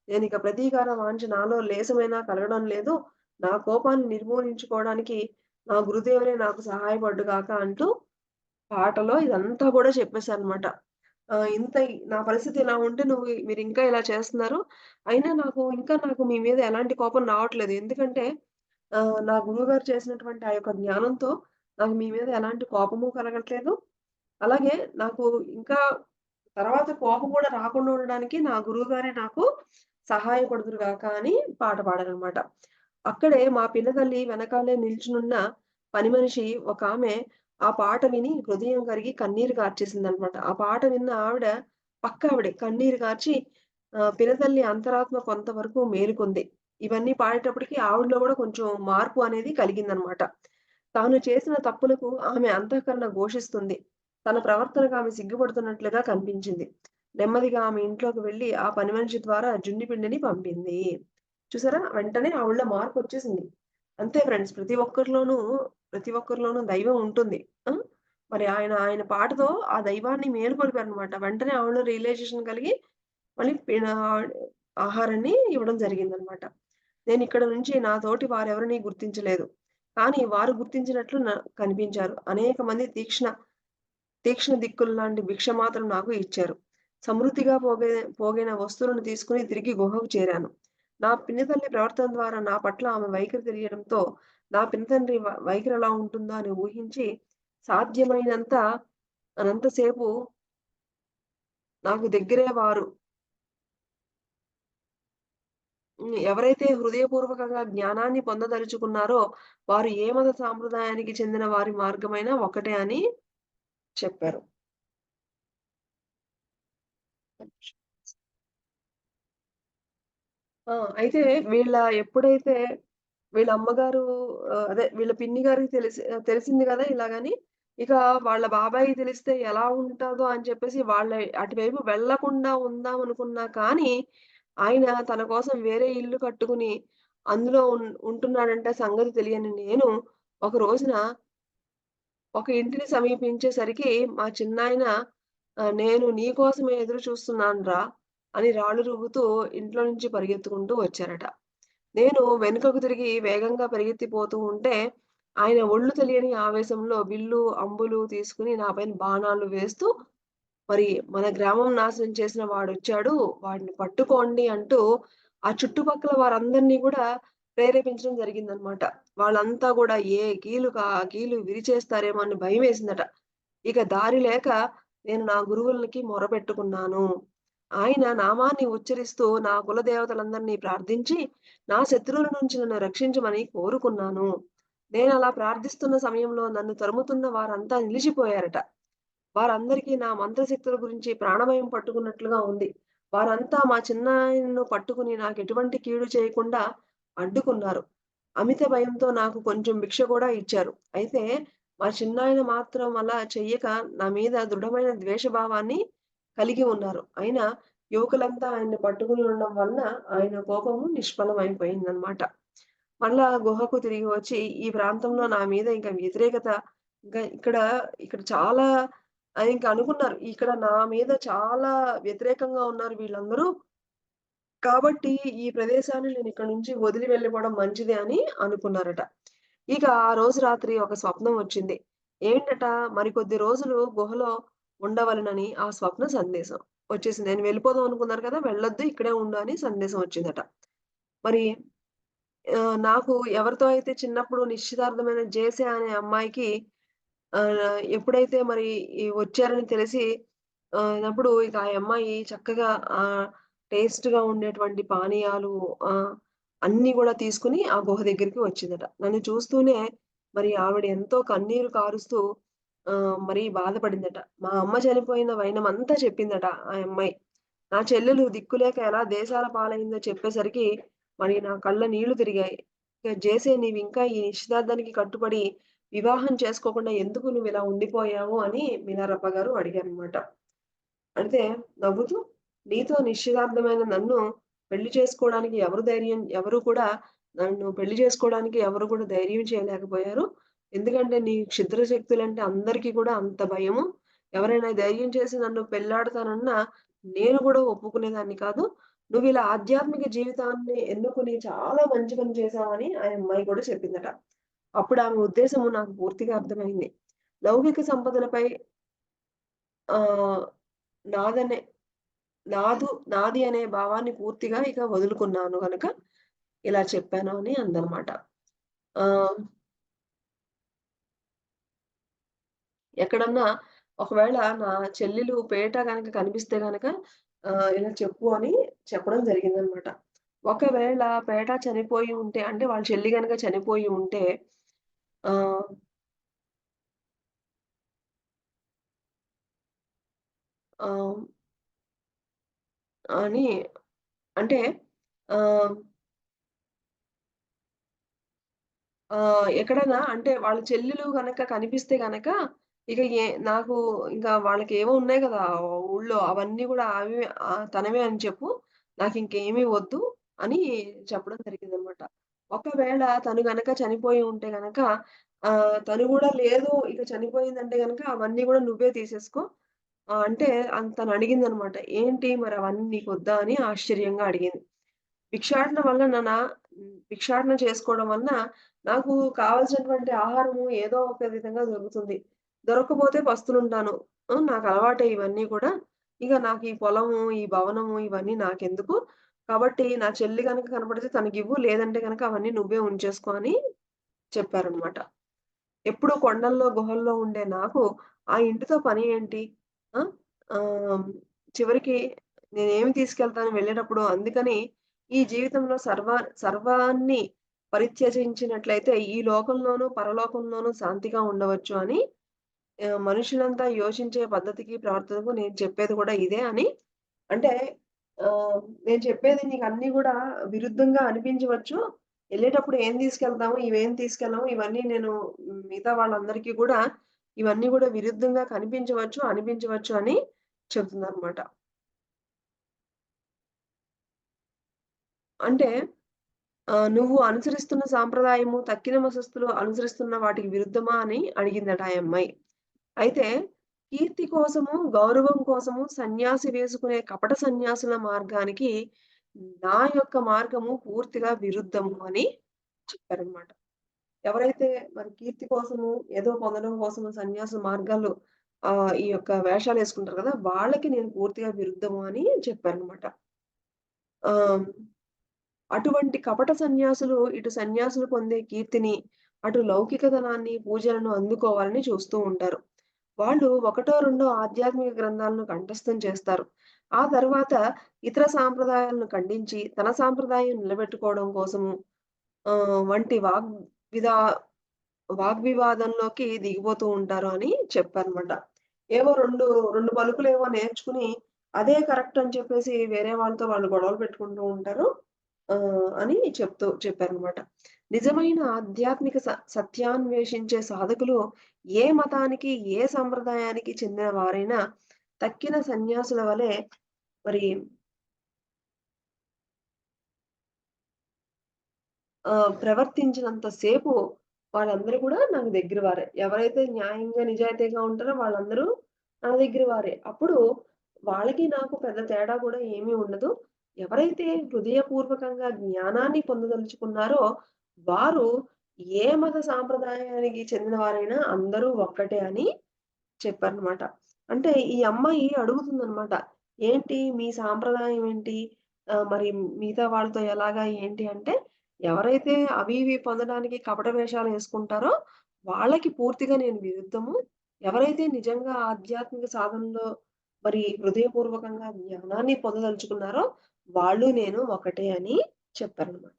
నేనిక ప్రతీకార వాంఛ నాలో లేశమైనా కలగడం లేదు. నా కోపాన్ని నిర్మూలించుకోవడానికి నా గురుదేవులే నాకు సహాయపడ్డుగాక అంటూ పాటలో ఇదంతా గూడా చెప్పేసారనమాట. ఇంత నా పరిస్థితి ఇలా ఉంటే మీరింకా ఇలా చేస్తున్నారు. అయినా నాకు మీ మీద ఎలాంటి కోపం రావట్లేదు. ఎందుకంటే నా గురువుగారు చేసినటువంటి ఆ యొక్క జ్ఞానంతో నాకు మీ మీద ఎలాంటి కోపము కలగట్లేదు. అలాగే నాకు ఇంకా తర్వాత కోపం గూడా రాకుండా ఉండడానికి నా గురువుగారే నాకు సహాయపడుదురు గాక అని పాట పాడారనమాట. అక్కడే మా పినతల్లి వెనకాలే నిల్చునున్న పని మనిషి ఒకామె ఆ పాట విని హృదయం కరిగి కన్నీరు కార్చేసిందనమాట. ఆ పాట విన్న ఆవిడ పక్కావిడే కన్నీరు కార్చి పినతల్లి అంతరాత్మ కొంతవరకు మేలుకుంది. ఇవన్నీ పాడేటప్పటికి ఆవిడలో గూడా కొంచెం మార్పు అనేది కలిగిందనమాట. తాను చేసిన తప్పులకు ఆమె అంతఃకరణ ఘోషిస్తుంది. తన ప్రవర్తనకు ఆమె సిగ్గుపడుతున్నట్లుగా కనిపించింది. నెమ్మదిగా ఆమె ఇంట్లోకి వెళ్లి ఆ పని మనిషి ద్వారా జున్ను పిండిని పంపింది. చూసారా? వెంటనే ఆవిడలో మార్పొచ్చేసింది. అంతే ఫ్రెండ్స్ ప్రతి ఒక్కరిలోనూ దైవం ఉంటుంది. ఆ! మరి ఆయన పాటతో ఆ దైవాన్ని మేలుకొలిపారనమాట. వెంటనే ఆవిడలో రియలైజేషన్ కలిగి మళ్ళీ ఆహారాన్ని ఇవ్వడం జరిగిందనమాట. నేనిక్కడ నుంచి నా తోటి వారెవరిని గుర్తించలేదు. కానీ వారు గుర్తించినట్లు కనిపించారు. అనేక మంది తీక్ష్ణ దిక్కుల్లాంటి భిక్ష మాత్రం నాకు ఇచ్చారు. సమృద్ధిగా పోగైన వస్తువులను తీసుకొని తిరిగి గుహకు చేరాను. నా పినతల్లి ప్రవర్తన ద్వారా నా పట్ల ఆమె వైఖరి తెలియడంతో, నా పినతండ్రి వైఖరి ఎలా ఉంటుందో అని ఊహించి, సాధ్యమైనంత అనంతసేపు నాకు దగ్గరే వారు ఎవరైతే హృదయపూర్వకంగా జ్ఞానాన్ని పొందదలుచుకున్నారో, వారు ఏ మత సాంప్రదాయానికి చెందిన వారి మార్గమైనా ఒకటే అని చెప్పారు. ఆ! అయితే ఎప్పుడైతే వీళ్ళ అమ్మగారు అదే వీళ్ళ పిన్ని గారికి తెలిసింది గదా! ఇలాగని. ఇక వాళ్ళ బాబాయికి తెలిస్తే ఎలా ఉంటదో అని చెప్పేసి అటువైపు వెళ్ళకుండా ఉందామనుకున్నా కానీ, ఆయన తన కోసం వేరే ఇల్లు కట్టుకొని అందులో ఉంటున్నాడంటే సంగతి తెలియని నేను, ఒక రోజున ఒక ఇంటిని సమీపించేసరికి మా చిన్నాయన "నేను నీ కోసమే ఎదురు చూస్తున్నానురా" అని రాళ్ళు రువ్వుతూ ఇంట్లో నుంచి పరిగెత్తుకుంటూ వచ్చారట. నేను వెనుకకు తిరిగి వేగంగా పరిగెత్తిపోతూ ఉంటే, ఆయన ఒళ్ళు తెలియని ఆవేశంలో విల్లు, అంబులు తీసుకొని నా పైన బాణాలు వేస్తూ, మరి మన గ్రామం నాశనం చేసిన వాడొచ్చాడు, వాడిని పట్టుకోండి అంటూ, ఆ చుట్టుపక్కల వారందరిని గూడా ప్రేరేపించడం జరిగిందనమాట. వాళ్ళంతా గూడా ఏ కీలుకి ఆ కీలు విరిచేస్తారేమో అని భయమేసిందట. ఇక దారి లేక నేను నా గురువులకి మొరపెట్టుకున్నాను. ఆయన నామాన్ని ఉచ్చరిస్తూ నా కుల దేవతలందరిని ప్రార్థించి, నా శత్రువుల నుంచి నన్ను రక్షించమని కోరుకున్నాను. నేనలా ప్రార్థిస్తున్న సమయంలో నన్ను తరుముతున్న వారంతా నిలిచిపోయారట. వారందరికీ నా మంత్రశక్తుల గురించి ప్రాణభయం పట్టుకున్నట్లుగా ఉంది. వారంతా మా చిన్నాయనను పట్టుకుని నాకెటువంటి కీడు చేయకుండా అడ్డుకున్నారు. అమిత భయంతో నాకు కొంచెం భిక్ష కూడా ఇచ్చారు. అయితే మా చిన్నాయన మాత్రం అలా చెయ్యక నా మీద దృఢమైన ద్వేషభావాన్ని కలిగి ఉన్నారు. అయినా యువకులంతా ఆయన్ని పట్టుకుని ఉండడం వలన ఆయన కోపము నిష్ఫలమైపోయిందనమాట. మళ్ళా గుహకు తిరిగి వచ్చి ఈ ప్రాంతంలో నా మీద ఇంక వ్యతిరేకత ఇంకా ఇక్కడ చాలా ఇంక అనుకున్నారు. ఇక్కడ నా మీద చాలా వ్యతిరేకంగా ఉన్నారు వీళ్ళందరూ. కాబట్టి ఈ ప్రదేశాన్ని నేనిక్కడి నుంచి వదిలి వెళ్ళిపోవడం మంచిది అని అనుకున్నారట. ఇక ఆ రోజు రాత్రి ఒక స్వప్నం వచ్చింది. ఏంటట మరికొద్ది రోజులు గుహలో ఉండవలెనని ఆ స్వప్న సందేశం వచ్చేసింది. నేను వెళ్ళిపోదాం అనుకున్నారు కదా! వెళ్ళొద్దు ఇక్కడే ఉండు అని సందేశం వచ్చిందట. మరి నాకు ఎవరితో అయితే చిన్నప్పుడు నిశ్చితార్థమైన జేసే అనే అమ్మాయికి ఎప్పుడైతే మరి వచ్చారని తెలిసి అయినప్పుడు ఇక ఆ అమ్మాయి చక్కగా టేస్ట్‌గా ఉండేటువంటి పానీయాలు ఆహ్, అన్నీ గూడా తీసుకొని ఆ గుహ దగ్గరికి వచ్చిందట. నన్ను చూస్తూనే మరి ఆవిడ ఎంతో కన్నీరు కారుస్తూ మరి బాధపడిందట. మా అమ్మ చనిపోయిన వైనమంతా చెప్పిందట ఆ అమ్మాయి. నా చెల్లెలు దిక్కులేక ఎలా దేశాల పాలైందో చెప్పేసరికి మరి నా కళ్ళ నీళ్లు తిరిగాయి. ఇక జేసే నీవింకా ఈ నిశ్చితార్థానికి కట్టుబడి వివాహం చేసుకోకుండా ఎందుకు నువ్విలా ఉండిపోయావు అని మినారప్ప గారు అడిగారనమాట. అంటే నవ్వుతూ నీతో నిశ్చితార్థమైన నన్ను పెళ్లి చేసుకోవడానికి ఎవరు కూడా నన్ను పెళ్లి చేసుకోవడానికి ఎవరు కూడా ధైర్యం చేయలేకపోయారు. ఎందుకంటే నీ క్షుద్ర శక్తులంటే అందరికీ కూడా అంత భయము. ఎవరైనా ధైర్యం చేసి నన్ను పెళ్లాడతానన్నా నేను కూడా ఒప్పుకునేదాన్ని కాదు. నువ్విలా ఆధ్యాత్మిక జీవితాన్ని ఎన్నుకొని చాలా మంచి పని చేశావని ఆ అమ్మాయి కూడా చెప్పిందట. అప్పుడు ఆమె ఉద్దేశము నాకు పూర్తిగా అర్థమైంది. లౌకిక సంపదలపై ఆహ్, నాదనే నాది అనే భావాన్ని పూర్తిగా ఇక వదులుకున్నాను గనక ఇలా చెప్పాను అని అందనమాట. ఆహ్, ఎక్కడన్నా ఒకవేళ నా చెల్లెలు పేట గనక కనిపిస్తే గనక ఇలా చెప్పు అని చెప్పడం జరిగిందనమాట. ఒకవేళ పేట చనిపోయి ఉంటే అంటే వాళ్ళ చెల్లి గనక చనిపోయి ఉంటే ఆహ్, ఆహ్, అని అంటే ఆహ్ ఎక్కడైనా అంటే వాళ్ళ చెల్లెలు గనక కనిపిస్తే గనక, ఇక నాకు ఇంకా వాళ్ళకేవో ఉన్నాయి గదా! ఊళ్ళో అవన్నీ గూడా తనవే అని చెప్పు. నాకింకేమీ వద్దు అని చెప్పడం జరిగిందనమాట. ఒకవేళ తను గనక చనిపోయి ఉంటే గనక తను గూడా లేదు ఇక చనిపోయిందంటే గనక అవన్నీ గూడా నువ్వే తీసేసుకో. అంటే తనడిగిందనమాట. ఏంటి మరవన్నీ నీకొద్దా అని ఆశ్చర్యంగా అడిగింది. భిక్షాటన వలన భిక్షాటన చేసుకోవడం వలన నాకు కావాల్సినటువంటి ఆహారము ఏదో ఒక విధంగా దొరుకుతుంది. దొరక్కపోతే పస్తులుంటాను. నాకలవాటే ఇవన్నీ కూడా. ఇక నాకు ఈ పొలము, ఈ భవనము ఇవన్నీ నాకెందుకు. కాబట్టి నా చెల్లి గనక కనపడితే తనకివ్వు. లేదంటే గనక అవన్నీ నువ్వే ఉంచేసుకో అని చెప్పారనమాట. ఎప్పుడూ కొండల్లో, గుహల్లో ఉండే నాకు ఆ ఇంటితో పని ఏంటి? ఆ! ఆహ్, చివరికి నేనేమి తీసుకెళ్తాను వెళ్ళేటప్పుడు అందుకని ఈ జీవితంలో సర్వాన్ని పరిత్యజించినట్లయితే ఈ లోకంలోనూ, పరలోకంలోనూ శాంతిగా ఉండవచ్చు అని మనుషులంతా యోచించే పద్ధతికి, ప్రవర్తనకు నేను చెప్పేది కూడా ఇదే అని అంటే నేను చెప్పేది నీకన్నీ గూడా విరుద్ధంగా అనిపించవచ్చు. ఎళ్ళేటప్పుడు ఏం తీసుకెళ్తాము, ఇవేం తీసుకెళ్ళము. ఇవన్నీ నేను మిగతా వాళ్ళందరికీ గూడా ఇవన్నీ గూడా విరుద్ధంగా కనిపించవచ్చు, అనిపించవచ్చు అని చెప్తుందనమాట. అంటే "నువ్వు అనుసరిస్తున్న సాంప్రదాయము తక్కిన మతస్థులు అనుసరిస్తున్న వాటికి విరుద్ధమా?" అని అడిగిందట ఆ అమ్మాయి. అయితే కీర్తి కోసము, గౌరవం కోసము సన్యాసి వేసుకునే కపట సన్యాసుల మార్గానికి నా యొక్క మార్గము పూర్తిగా విరుద్ధము అని చెప్పారనమాట. ఎవరైతే మరి కీర్తి కోసము, ఏదో పొందడం కోసము సన్యాసుల మార్గాలు ఈ యొక్క వేషాలేసుకుంటారు కదా! వాళ్ళకి నేను పూర్తిగా విరుద్ధము అని చెప్పారనమాట. ఆహ్, అటువంటి కపట సన్యాసులు ఇటు సన్యాసులు పొందే కీర్తిని, అటు లౌకికతనాన్ని, పూజలను అందుకోవాలని చూస్తూ ఉంటారు. వాళ్ళు ఒకటో, రెండో ఆధ్యాత్మిక గ్రంథాలను కంఠస్థం చేస్తారు. ఆ తర్వాత ఇతర సాంప్రదాయాలను ఖండించి, తన సాంప్రదాయం నిలబెట్టుకోవడం కోసము వంటి విదా వాగ్వివాదంలోకి దిగిపోతూ ఉంటారు అని చెప్పారనమాట. ఏవో 2 పలుకులేవో నేర్చుకుని, అదే కరెక్ట్ అని చెప్పేసి వేరే వాళ్ళతో వాళ్ళు గొడవలు పెట్టుకుంటూ ఉంటారు. అని చెప్పారనమాట. నిజమైన ఆధ్యాత్మిక సత్యాన్వేషించే సాధకులు ఏ మతానికి, ఏ సంప్రదాయానికి చెందిన వారైనా తక్కిన సన్యాసుల వలె మరి ప్రవర్తించినంత సేపు వాళ్ళందరూ కూడా నాకు దగ్గర వారే. ఎవరైతే న్యాయంగా, నిజాయితీగా ఉంటారో వాళ్ళందరూ నా దగ్గర వారే. అప్పుడు వాళ్ళకి నాకు పెద్ద తేడా కూడా ఏమీ ఉండదు. ఎవరైతే హృదయపూర్వకంగా జ్ఞానాన్ని పొందదలుచుకున్నారో వారు ఏ మత సాంప్రదాయానికి చెందిన వారైనా అందరూ ఒక్కటే అని చెప్పారనమాట. అంటే ఈ అమ్మాయి అడుగుతుందనమాట. "ఏంటి మీ సాంప్రదాయం ఏంటి? మరి మిగతా వాళ్ళతో ఎలాగా ఏంటి?" అంటే ఎవరైతే అవి ఇవి పొందడానికి కపట వేషాలేసుకుంటారో వాళ్ళకి పూర్తిగా నేను విరుద్ధము. ఎవరైతే నిజంగా ఆధ్యాత్మిక సాధనలో మరి హృదయపూర్వకంగా జ్ఞానాన్ని పొందదలుచుకున్నారో వాళ్ళు నేను ఒకటే అని చెప్పారనమాట.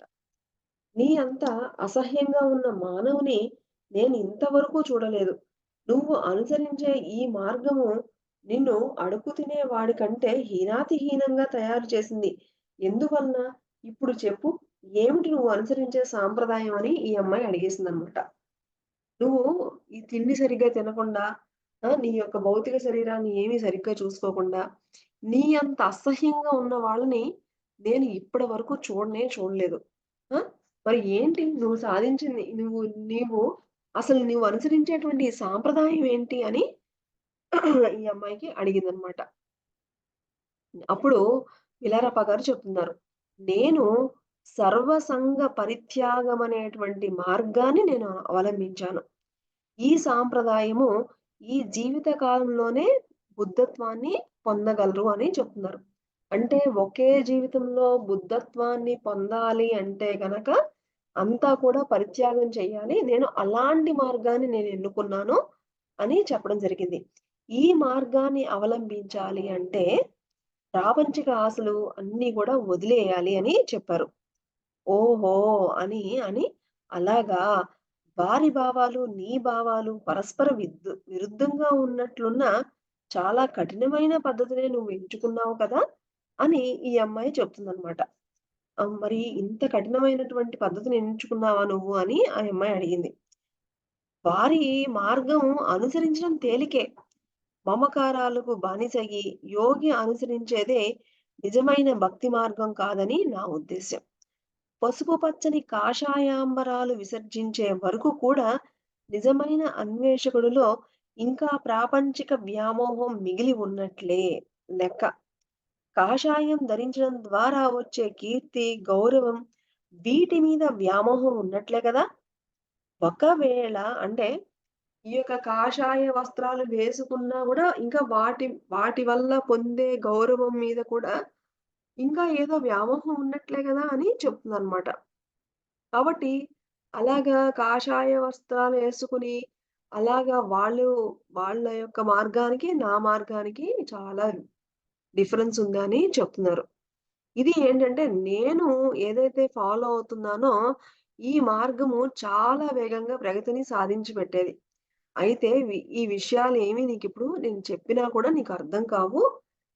నీ అంత అసహ్యంగా ఉన్న మానవుని నేను ఇంతవరకు చూడలేదు. నువ్వు అనుసరించే ఈ మార్గము నిన్ను అడుగు తినే వాడి కంటే హీనాతిహీనంగా తయారు చేసింది. ఎందువలన? ఇప్పుడు చెప్పు. ఏమిటి నువ్వు అనుసరించే సాంప్రదాయం అని ఈ అమ్మాయి అడిగేసిందనమాట. నువ్వు ఈ తిండి సరిగ్గా తినకుండా, నీ యొక్క భౌతిక శరీరాన్ని ఏమి సరిగ్గా చూసుకోకుండా, నీ అంత అసహ్యంగా ఉన్న వాళ్ళని నేను ఇప్పటి వరకు చూడలేదు. ఆ! మరి ఏంటి నువ్వు సాధించింది? నీవు అసలు నువ్వు అనుసరించేటువంటి సాంప్రదాయం ఏంటి? అని ఈ అమ్మాయికి అడిగిందనమాట. అప్పుడు ఇలారప్ప గారు చెప్తున్నారు. నేను సర్వసంగ పరిత్యాగం అనేటువంటి మార్గాన్ని నేను అవలంబించాను. ఈ సాంప్రదాయము ఈ జీవిత కాలంలోనే బుద్ధత్వాన్ని పొందగలరు అని చెప్తున్నారు. అంటే ఒకే జీవితంలో బుద్ధత్వాన్ని పొందాలి అంటే గనక అంతా కూడా పరిత్యాగం చేయాలి. నేను అలాంటి మార్గాన్ని నేను ఎన్నుకున్నాను అని చెప్పడం జరిగింది. ఈ మార్గాన్ని అవలంబించాలి అంటే ప్రాపంచిక ఆశలు అన్నీ గూడా వదిలేయాలి అని చెప్పారు. ఓహో! అని అలాగా వారి భావాలు, నీ భావాలు పరస్పర విరుద్ధంగా ఉన్నట్లున్న చాలా కఠినమైన పద్ధతినే నువ్వు ఎంచుకున్నావు కదా! అని ఈ అమ్మాయి చెప్తుందనమాట. మరి ఇంత కఠినమైనటువంటి పద్ధతిని ఎంచుకున్నావా నువ్వు అని ఆ అమ్మాయి అడిగింది. వారి మార్గం అనుసరించడం తేలికే. మమకారాలకు బానిసయ్యి యోగి అనుసరించేదే నిజమైన భక్తి మార్గం కాదని నా ఉద్దేశ్యం. పసుపు పచ్చని కాషాయాంబరాలు విసర్జించే వరకు కూడా నిజమైన అన్వేషకుడిలో ఇంకా ప్రాపంచిక వ్యామోహం మిగిలి ఉన్నట్లే లెక్క. కాషాయం ధరించడం ద్వారా వచ్చే కీర్తి, గౌరవం వీటి మీద వ్యామోహం ఉన్నట్లే కదా! ఒకవేళ అంటే ఈ యొక్క కాషాయ వస్త్రాలు వేసుకున్నా గూడా ఇంకా వాటి వల్ల పొందే గౌరవం మీద కూడా ఇంకా ఏదో వ్యామోహం ఉన్నట్లే గదా! అని చెప్తుందనమాట. కాబట్టి అలాగా కాషాయ వస్త్రాలేసుకొని, అలాగా వాళ్ళ యొక్క మార్గానికి, నా మార్గానికి చాలా డిఫరెన్స్ ఉందని చెప్తున్నారు. ఇది ఏంటంటే, నేను ఏదైతే ఫాలో అవుతున్నానో, ఈ మార్గము చాలా వేగంగా ప్రగతిని సాధించి పెట్టేది. అయితే ఈ విషయాలేమి నీకిప్పుడు నేను చెప్పినా కూడా నీకర్థం కావు.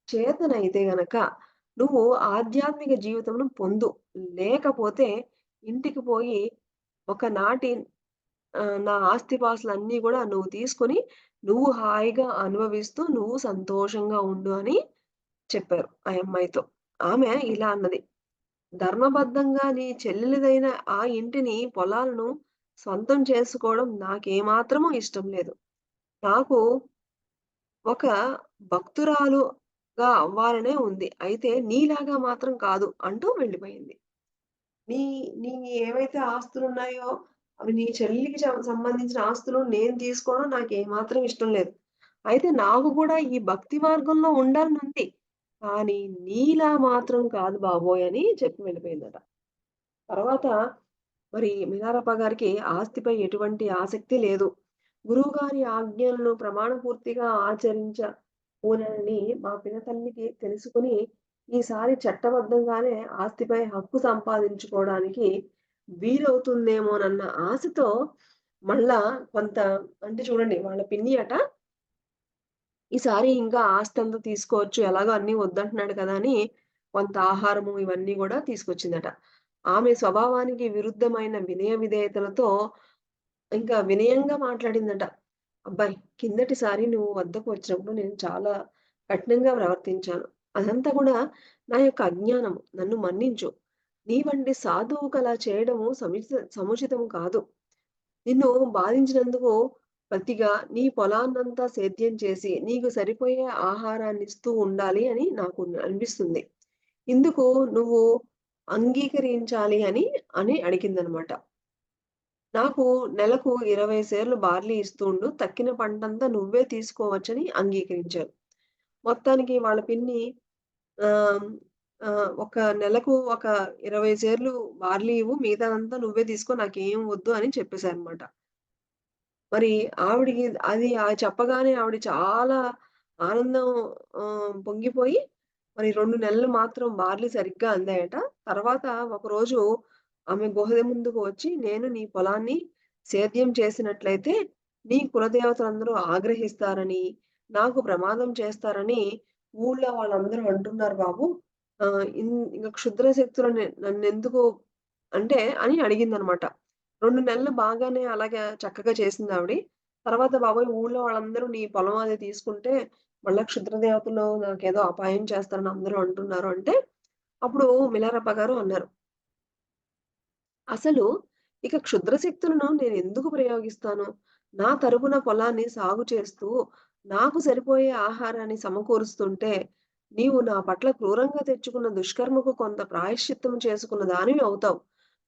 చేతనైతే గనక నువ్వు ఆధ్యాత్మిక జీవితంను పొందు. లేకపోతే ఇంటికి పోయి ఒకనాటి నా ఆస్తిపాస్తులన్నీ గూడా నువ్వు తీసుకొని, నువ్వు హాయిగా అనుభవిస్తూ, నువ్వు సంతోషంగా ఉండు అని చెప్పారు ఆ అమ్మాయితో. ఆమె ఇలా అన్నది. ధర్మబద్ధంగా నీ చెల్లెలిదైన ఆ ఇంటిని, పొలాలను స్వంతం చేసుకోవడం నాకేమాత్రమూ ఇష్టం లేదు. నాకు ఒక భక్తురాలుగా అవ్వాలనే ఉంది. అయితే నీలాగా మాత్రం కాదు అంటూ వెళ్ళిపోయింది. నీ నీ ఏవైతే ఆస్తులున్నాయో అవి నీ చెల్లికి సంబంధించిన ఆస్తులు నేను తీసుకోవడం నాకేమాత్రం ఇష్టం లేదు. అయితే నాకు కూడా ఈ భక్తి మార్గంలో ఉండాలనుంది. కానీ నీలా మాత్రం కాదు బాబోయ్! అని చెప్పి వెళ్ళిపోయిందట. తర్వాత మరి మినారప్ప గారికి ఆస్తిపై ఎటువంటి ఆసక్తి లేదు. గురువుగారి ఆజ్ఞలను ప్రమాణపూర్తిగా ఆచరించబూననని మా పినతల్లికి తెలుసుకొని, ఈసారి చట్టబద్ధంగానే ఆస్తిపై హక్కు సంపాదించుకోవడానికి వీలవుతుందేమోనన్న ఆశతో మళ్ళా కొంత అంటే చూడండి వాళ్ళ పిన్ని అట ఈసారి ఇంకా ఆస్తంతా తీసుకోవచ్చు. ఎలాగో అన్నీ వద్దంటున్నాడు కదా! అని కొంత ఆహారము ఇవన్నీ గూడా తీసుకొచ్చిందట. ఆమె స్వభావానికి విరుద్ధమైన వినయ విధేయతలతో ఇంకా వినయంగా మాట్లాడిందట. "అబ్బాయి! కిందటిసారి నువ్వు వద్దకు వచ్చినప్పుడు నేను చాలా కఠినంగా ప్రవర్తించాను. అదంతా గూడా నా యొక్క అజ్ఞానము. నన్ను మన్నించు. నీ వంటి సాధువుకలా చేయడము సముచితం కాదు. నిన్ను బాధించినందుకు ప్రతిగా నీ పొలాన్నంతా సేద్యం చేసి, నీకు సరిపోయే ఆహారాన్నిస్తూ ఉండాలి అని నాకు అనిపిస్తుంది. ఇందుకు నువ్వు అంగీకరించాలి" అని అడిగిందనమాట. నాకు నెలకు 20 సేర్లు బార్లీ ఇస్తూండు. తక్కిన పంటంతా నువ్వే తీసుకోవచ్చని అంగీకరించారు. మొత్తానికి వాళ్ళ పిన్ని ఆహ్, ఒక నెలకు ఒక 20 సేర్లు బార్లీ ఇవ్వు. మిగతాదంతా నువ్వే తీసుకో. నాకేం వద్దు అని చెప్పేసారనమాట. మరి ఆవిడకి అది చెప్పగానే ఆవిడ చాలా ఆనందం పొంగిపోయి మరి 2 నెలలు మాత్రం బార్లీ సరిగ్గా అందాయట. తర్వాత ఒకరోజు ఆమె గుహ ముందుకు వచ్చి, "నేను నీ పొలాన్ని సేద్యం చేసినట్లయితే నీ కులదేవతలందరూ ఆగ్రహిస్తారని, నాకు ప్రమాదం చేస్తారని ఊళ్ళో వాళ్ళందరూ అంటున్నారు బాబు. ఇంక క్షుద్ర శక్తులు నన్నెందుకు" అంటే అని అడిగిందనమాట. 2 నెలలు బాగానే అలాగా చక్కగా చేసిందావిడి. తర్వాత బాబోయ్! ఊళ్ళో వాళ్ళందరూ నీ పొలం అది తీసుకుంటే మళ్ళా క్షుద్ర దేవతలు నాకేదో అపాయం చేస్తారని అందరూ అంటున్నారు అంటే, అప్పుడు మిలారప్ప గారు అన్నారు. అసలు ఇక క్షుద్ర శక్తులను నేనెందుకు ప్రయోగిస్తాను? నా తరపున పొలాన్ని సాగు చేస్తూ, నాకు సరిపోయే ఆహారాన్ని సమకూరుస్తుంటే, నీవు నా పట్ల క్రూరంగా తెచ్చుకున్న దుష్కర్మకు కొంత ప్రాయశ్చిత్తం చేసుకున్న దానివి అవుతావు.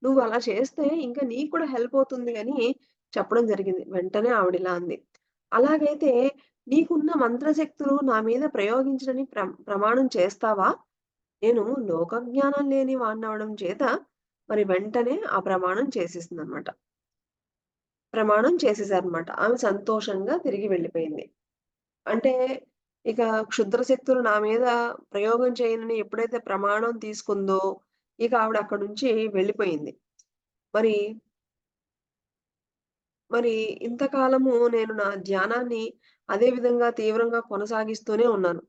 నువ్వలా చేస్తే ఇంక నీకు కూడా హెల్ప్ అవుతుంది అని చెప్పడం జరిగింది. వెంటనే ఆవిడిలా అంది. అలాగైతే నీకున్న మంత్రశక్తులు నా మీద ప్రయోగించనని ప్రమాణం చేస్తావా? నేను లోకజ్ఞానం లేని వాడినవ్వడం చేత మరి వెంటనే ఆ ప్రమాణం చేసేసిందనమాట. ప్రమాణం చేసేసారనమాట. ఆమె సంతోషంగా తిరిగి వెళ్ళిపోయింది. అంటే ఇక క్షుద్ర శక్తులు నా మీద ప్రయోగం చేయనని ఎప్పుడైతే ప్రమాణం తీసుకుందో, ఇక ఆవిడ అక్కడి నుంచి వెళ్ళిపోయింది. మరి, మరి ఇంతకాలము నేను నా ధ్యానాన్ని అదే విధంగా తీవ్రంగా కొనసాగిస్తూనే ఉన్నాను.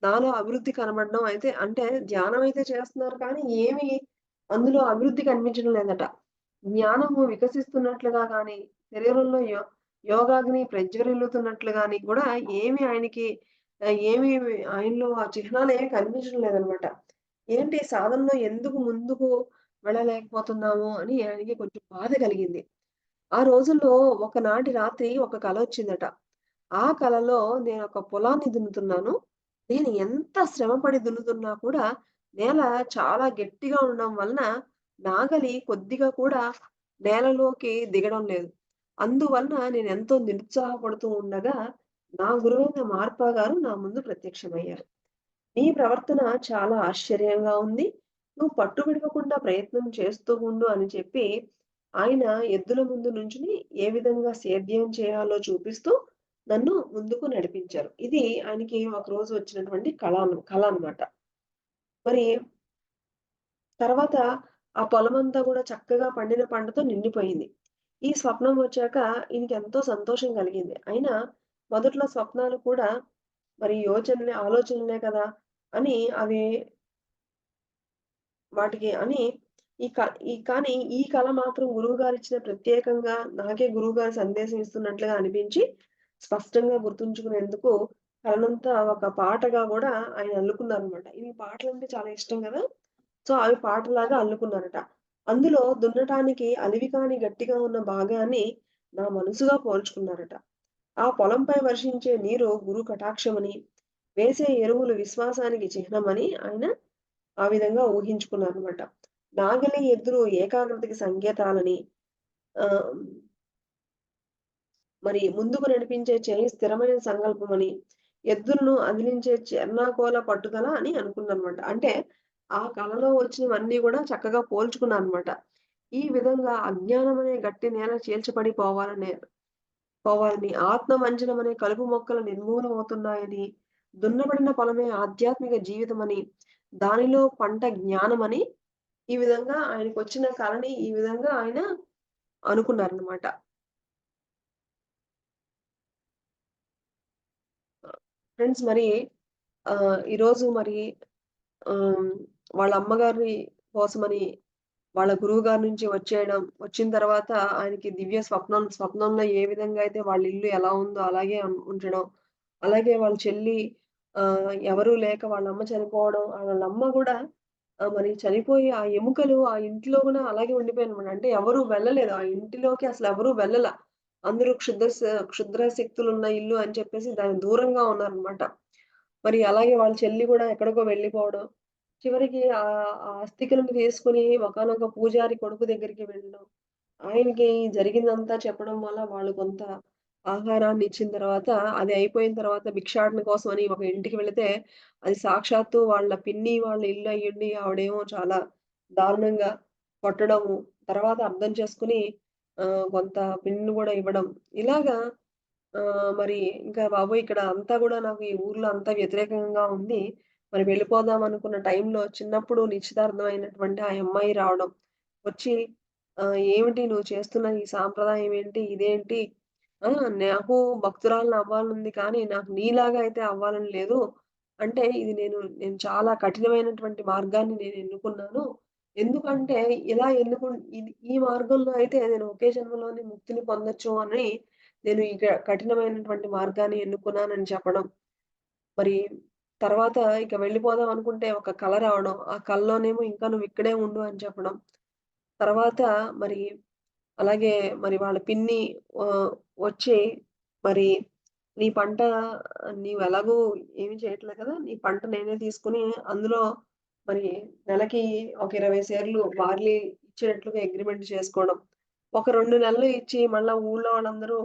నాలో అభివృద్ధి కనబడడం అయితే అంటే ధ్యానం అయితే చేస్తున్నారు కానీ ఏమి అందులో అభివృద్ధి కనిపించడం లేదట. జ్ఞానము వికసిస్తున్నట్లుగా గాని, శరీరంలో యోగాగ్ని ప్రజ్వరిల్లుతున్నట్లు గాని కూడా ఏమి ఆయనకి ఏమి ఆయనలో ఆ చిహ్నాలేమి కనిపించడం లేదనమాట. ఏంటి సాధనలో ఎందుకు ముందుకు వెళ్ళలేకపోతున్నాము అని ఆయనకి కొంచెం బాధ కలిగింది. ఆ రోజుల్లో ఒకనాటి రాత్రి ఒక కలొచ్చిందట. ఆ కలలో నేనొక పొలాన్ని దున్నుతున్నాను. నేను ఎంత శ్రమపడి దున్నుతున్నా కూడా నేల చాలా గట్టిగా ఉండడం వలన నాగలి కొద్దిగా కూడా నేలలోకి దిగడం లేదు. అందువలన నేనెంతో నిరుత్సాహపడుతూ ఉండగా, నా గురువైన మార్పా గారు నా ముందు ప్రత్యక్షమయ్యారు. "నీ ప్రవర్తన చాలా ఆశ్చర్యంగా ఉంది. నువ్వు పట్టు విడవకుండా ప్రయత్నం చేస్తూ ఉండు" అని చెప్పి, ఆయన ఎద్దుల ముందు నుంచుని ఏ విధంగా సేద్యం చేయాలో చూపిస్తూ నన్ను ముందుకు నడిపించారు. ఇది ఆయనకి ఒకరోజు వచ్చినటువంటి కల అన్నమాట. మరి తర్వాత ఆ పొలమంతా గూడా చక్కగా పండిన పంటతో నిండిపోయింది. ఈ స్వప్నం వచ్చాక ఈయనకెంతో సంతోషం కలిగింది. అయినా మొదట్లో స్వప్నాలు కూడా మరి ఆలోచనలే కదా! అని అవి వాటికి అని ఈ క ఈ కానీ ఈ కల మాత్రం గురువుగారిచ్చిన ప్రత్యేకంగా నాకే గురువుగారు సందేశం ఇస్తున్నట్లుగా అనిపించి, స్పష్టంగా గుర్తుంచుకునేందుకు కలనంతా ఒక పాటగా గూడా ఆయన అల్లుకున్నారనమాట. ఈయనకి పాటలంటే చాలా ఇష్టం గదా! సో, అవి పాటలాగా అల్లుకున్నారట. అందులో దున్నటానికి అలివి కాని గట్టిగా ఉన్న భాగాన్ని నా మనసుగా పోల్చుకున్నారట. ఆ పొలంపై వర్షించే నీరు గురు కటాక్షమని, వేసే ఎరువులు విశ్వాసానికి చిహ్నమని ఆయన ఆ విధంగా ఊహించుకున్నారనమాట. నాగలి, ఎద్దులు ఏకాగ్రతకి సంకేతాలని ఆహ్, మరి ముందుకు నడిపించే చేయి స్థిరమైన సంకల్పమని, ఎద్దులను అదిలించే చెర్నాకోల పట్టుదల అని అనుకున్నానన్నమాట. అంటే ఆ కలలో వచ్చినవన్నీ గూడా చక్కగా పోల్చుకున్నానన్నమాట. ఈ విధంగా అజ్ఞానం అనే గట్టి నేల చీల్చబడిపోవాలనే పోవాలని, ఆత్మ వంచనమనే కలుపు మొక్కలు నిర్మూలమవుతున్నాయని, దున్నబడిన పొలమే ఆధ్యాత్మిక జీవితమని, దానిలో పంట జ్ఞానమని, ఈ విధంగా ఆయనకొచ్చిన కలని ఈ విధంగా ఆయన అనుకున్నారనమాట. ఫ్రెండ్స్ మరి ఈరోజు మరి ఆహ్, వాళ్ళ అమ్మగారి కోసమని వాళ్ళ గురువుగారి నుంచి వచ్చేయడం. వచ్చిన తర్వాత ఆయనకి దివ్య స్వప్నంలో ఏ విధంగా అయితే వాళ్ళ ఇల్లు ఎలా ఉందో అలాగే ఉంచడం. అలాగే వాళ్ళ చెల్లి ఎవరు లేక వాళ్ళమ్మ చనిపోవడం. వాళ్ళమ్మ గూడా మరి చనిపోయి ఆ ఎముకలు ఆ ఇంట్లో గూడా అలాగే ఉండిపోయాయనమాట. అంటే ఎవరు వెళ్ళలేదు. ఆ ఇంటిలోకి అసలెవరు వెళ్ళల. అందరూ క్షుద్ర శక్తులున్న ఇల్లు అని చెప్పేసి దానికి దూరంగా ఉన్నారనమాట. మరి అలాగే వాళ్ళ చెల్లి గూడా ఎక్కడికో వెళ్ళిపోవడం. చివరికి ఆ అస్థికలను తీసుకొని ఒకానొక పూజారి కొడుకు దగ్గరికి వెళ్ళడం. ఆయనకి జరిగిందంతా చెప్పడం వల్ల వాళ్ళు కొంత ఆహారాన్ని ఇచ్చిన తర్వాత, అది అయిపోయిన తర్వాత భిక్షాటన కోసమని ఒక ఇంటికి వెళితే, అది సాక్షాత్తు వాళ్ళ పిన్ని వాళ్ళ ఇల్లు అయ్యుండి, ఆవిడేమో చాలా దారుణంగా కొట్టడము, తర్వాత అర్థం చేసుకొని కొంత పిన్ను గూడా ఇవ్వడం. ఇలాగా మరి ఇంకా బాబోయ్! ఇక్కడ అంతా గూడా నాకు ఈ ఊర్లో అంతా వ్యతిరేకంగా ఉంది. మరి వెళ్ళిపోదాం అనుకున్న టైంలో చిన్నప్పుడు నిశ్చితార్థం అయినటువంటి ఆ అమ్మాయి రావడం. వచ్చి "ఏమిటి నువ్వు చేస్తున్న ఈ సాంప్రదాయం ఏంటి? ఇదేంటి? నాకు భక్తురాలిని అవ్వాలనుంది కానీ నాకు నీలాగా అయితే అవ్వాలని లేదు. అంటే ఇది నేను చాలా కఠినమైనటువంటి మార్గాన్ని నేను ఎన్నుకున్నాను. ఎందుకంటే ఇలా ఈ మార్గంలో అయితే నేను ఒకే జన్మలోనే ముక్తిని పొందొచ్చు అని నేను ఈ కఠినమైనటువంటి మార్గాన్ని ఎన్నుకున్నానని చెప్పడం. మరి తర్వాత ఇక వెళ్ళిపోదాం అనుకుంటే ఒక కల రావడం. ఆ కల్లోనేమో ఇంకా నువ్వు ఇక్కడే ఉండు అని చెప్పడం. తర్వాత మరి అలాగే మరి వాళ్ళ పిన్ని ఆహ్, వచ్చి మరి నీ పంట నీవెలాగో ఏమి చేయట్లే కదా! నీ పంట నేనే తీసుకొని అందులో మరి నెలకి ఒక 20 సేర్లు బార్లీ ఇచ్చేటట్లుగా అగ్రీమెంట్ చేసుకోవడం. ఒక 2 నెలలు ఇచ్చి మళ్ళా ఊళ్ళో వాళ్ళందరూ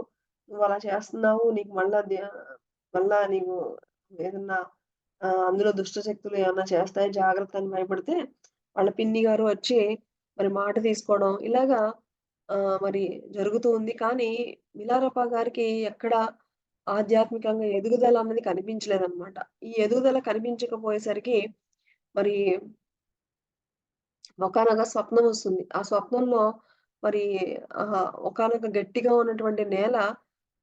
"నువ్వలా చేస్తున్నావు. నీకు మళ్ళా నీకు ఏదన్నా అందులో దుష్ట శక్తులు ఏమన్నా చేస్తాయి జాగ్రత్త" అని భయపడితే వాళ్ళ పిన్ని గారు వచ్చి మరి మాట తీసుకోవడం. ఇలాగా మరి జరుగుతూ ఉంది. కానీ మిలారప్ప గారికి ఎక్కడ ఆధ్యాత్మికంగా ఎదుగుదల అన్నది కనిపించలేదనమాట. ఈ ఎదుగుదల కనిపించకపోయేసరికి మరి ఒకానొక స్వప్నమొస్తుంది. ఆ స్వప్నంలో మరి ఒకానొక గట్టిగా ఉన్నటువంటి నేల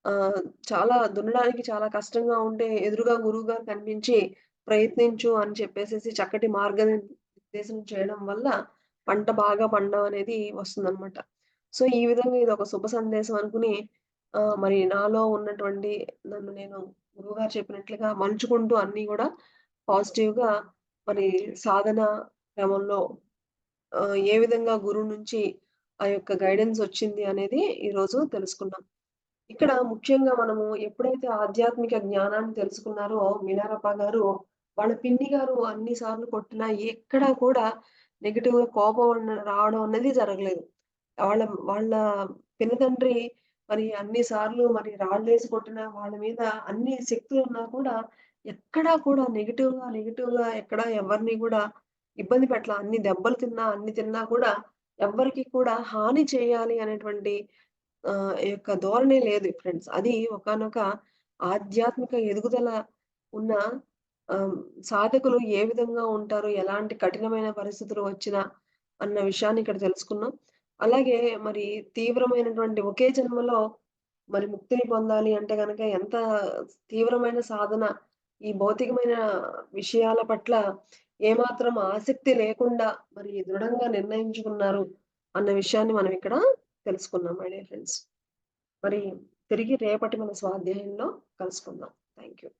ఆహ్, చాలా దున్నడానికి చాలా కష్టంగా ఉంటే ఎదురుగా గురువుగారు కనిపించి ప్రయత్నించు అని చెప్పేసేసి చక్కటి మార్గనిర్దేశం చేయడం వల్ల పంట బాగా పండడం అనేది వస్తుందనమాట. సో, ఈ విధంగా ఇదొక శుభ సందేశం అనుకుని మరి నాలో ఉన్నటువంటి నన్ను నేను గురువుగారు చెప్పినట్లుగా మలుచుకుంటూ అన్నీ గూడా పాజిటివ్‌గా మరి సాధన క్రమంలో ఏ విధంగా గురువు నుంచి ఆ యొక్క గైడెన్స్ వచ్చింది అనేది ఈరోజు తెలుసుకున్నాం. ఇక్కడ ముఖ్యంగా మనము ఎప్పుడైతే ఆధ్యాత్మిక జ్ఞానాన్ని తెలుసుకున్నారో మీనారప్ప గారు, వాళ్ళ పిన్ని గారు అన్ని సార్లు కొట్టినా ఎక్కడా కూడా నెగెటివ్‌గా కోపం రావడం అనేది జరగలేదు. వాళ్ళ వాళ్ళ పినతండ్రి మరి అన్ని సార్లు మరి రాళ్ళేసి కొట్టినా వాళ్ళ మీద అన్ని శక్తులున్నా కూడా ఎక్కడా కూడా నెగెటివ్‌గా ఎక్కడా ఎవరిని గూడా ఇబ్బంది పెట్టల. అన్ని దెబ్బలు తిన్నా, అన్ని తిన్నా కూడా ఎవ్వరికీ కూడా హాని చేయాలి అనేటువంటి ఈ యొక్క ధోరణే లేదు ఫ్రెండ్స్. అది ఒకానొక ఆధ్యాత్మిక ఎదుగుదల ఉన్న ఆహ్, సాధకులు ఏ విధంగా ఉంటారు, ఎలాంటి కఠినమైన పరిస్థితులు వచ్చినా అన్న విషయాన్ని ఇక్కడ తెలుసుకున్నాం. అలాగే మరి తీవ్రమైనటువంటి ఒకే జన్మలో మరి ముక్తిని పొందాలి అంటే గనక ఎంత తీవ్రమైన సాధన ఈ భౌతికమైన విషయాల పట్ల ఏమాత్రం ఆసక్తి లేకుండా మరి దృఢంగా నిర్ణయించుకున్నారు అన్న విషయాన్ని మనం ఇక్కడ తెలుసుకున్నాం మై డియర్ ఫ్రెండ్స్. మరి తిరిగి రేపటి మన స్వాధ్యాయంలో కలుసుకుందాం. Thank you.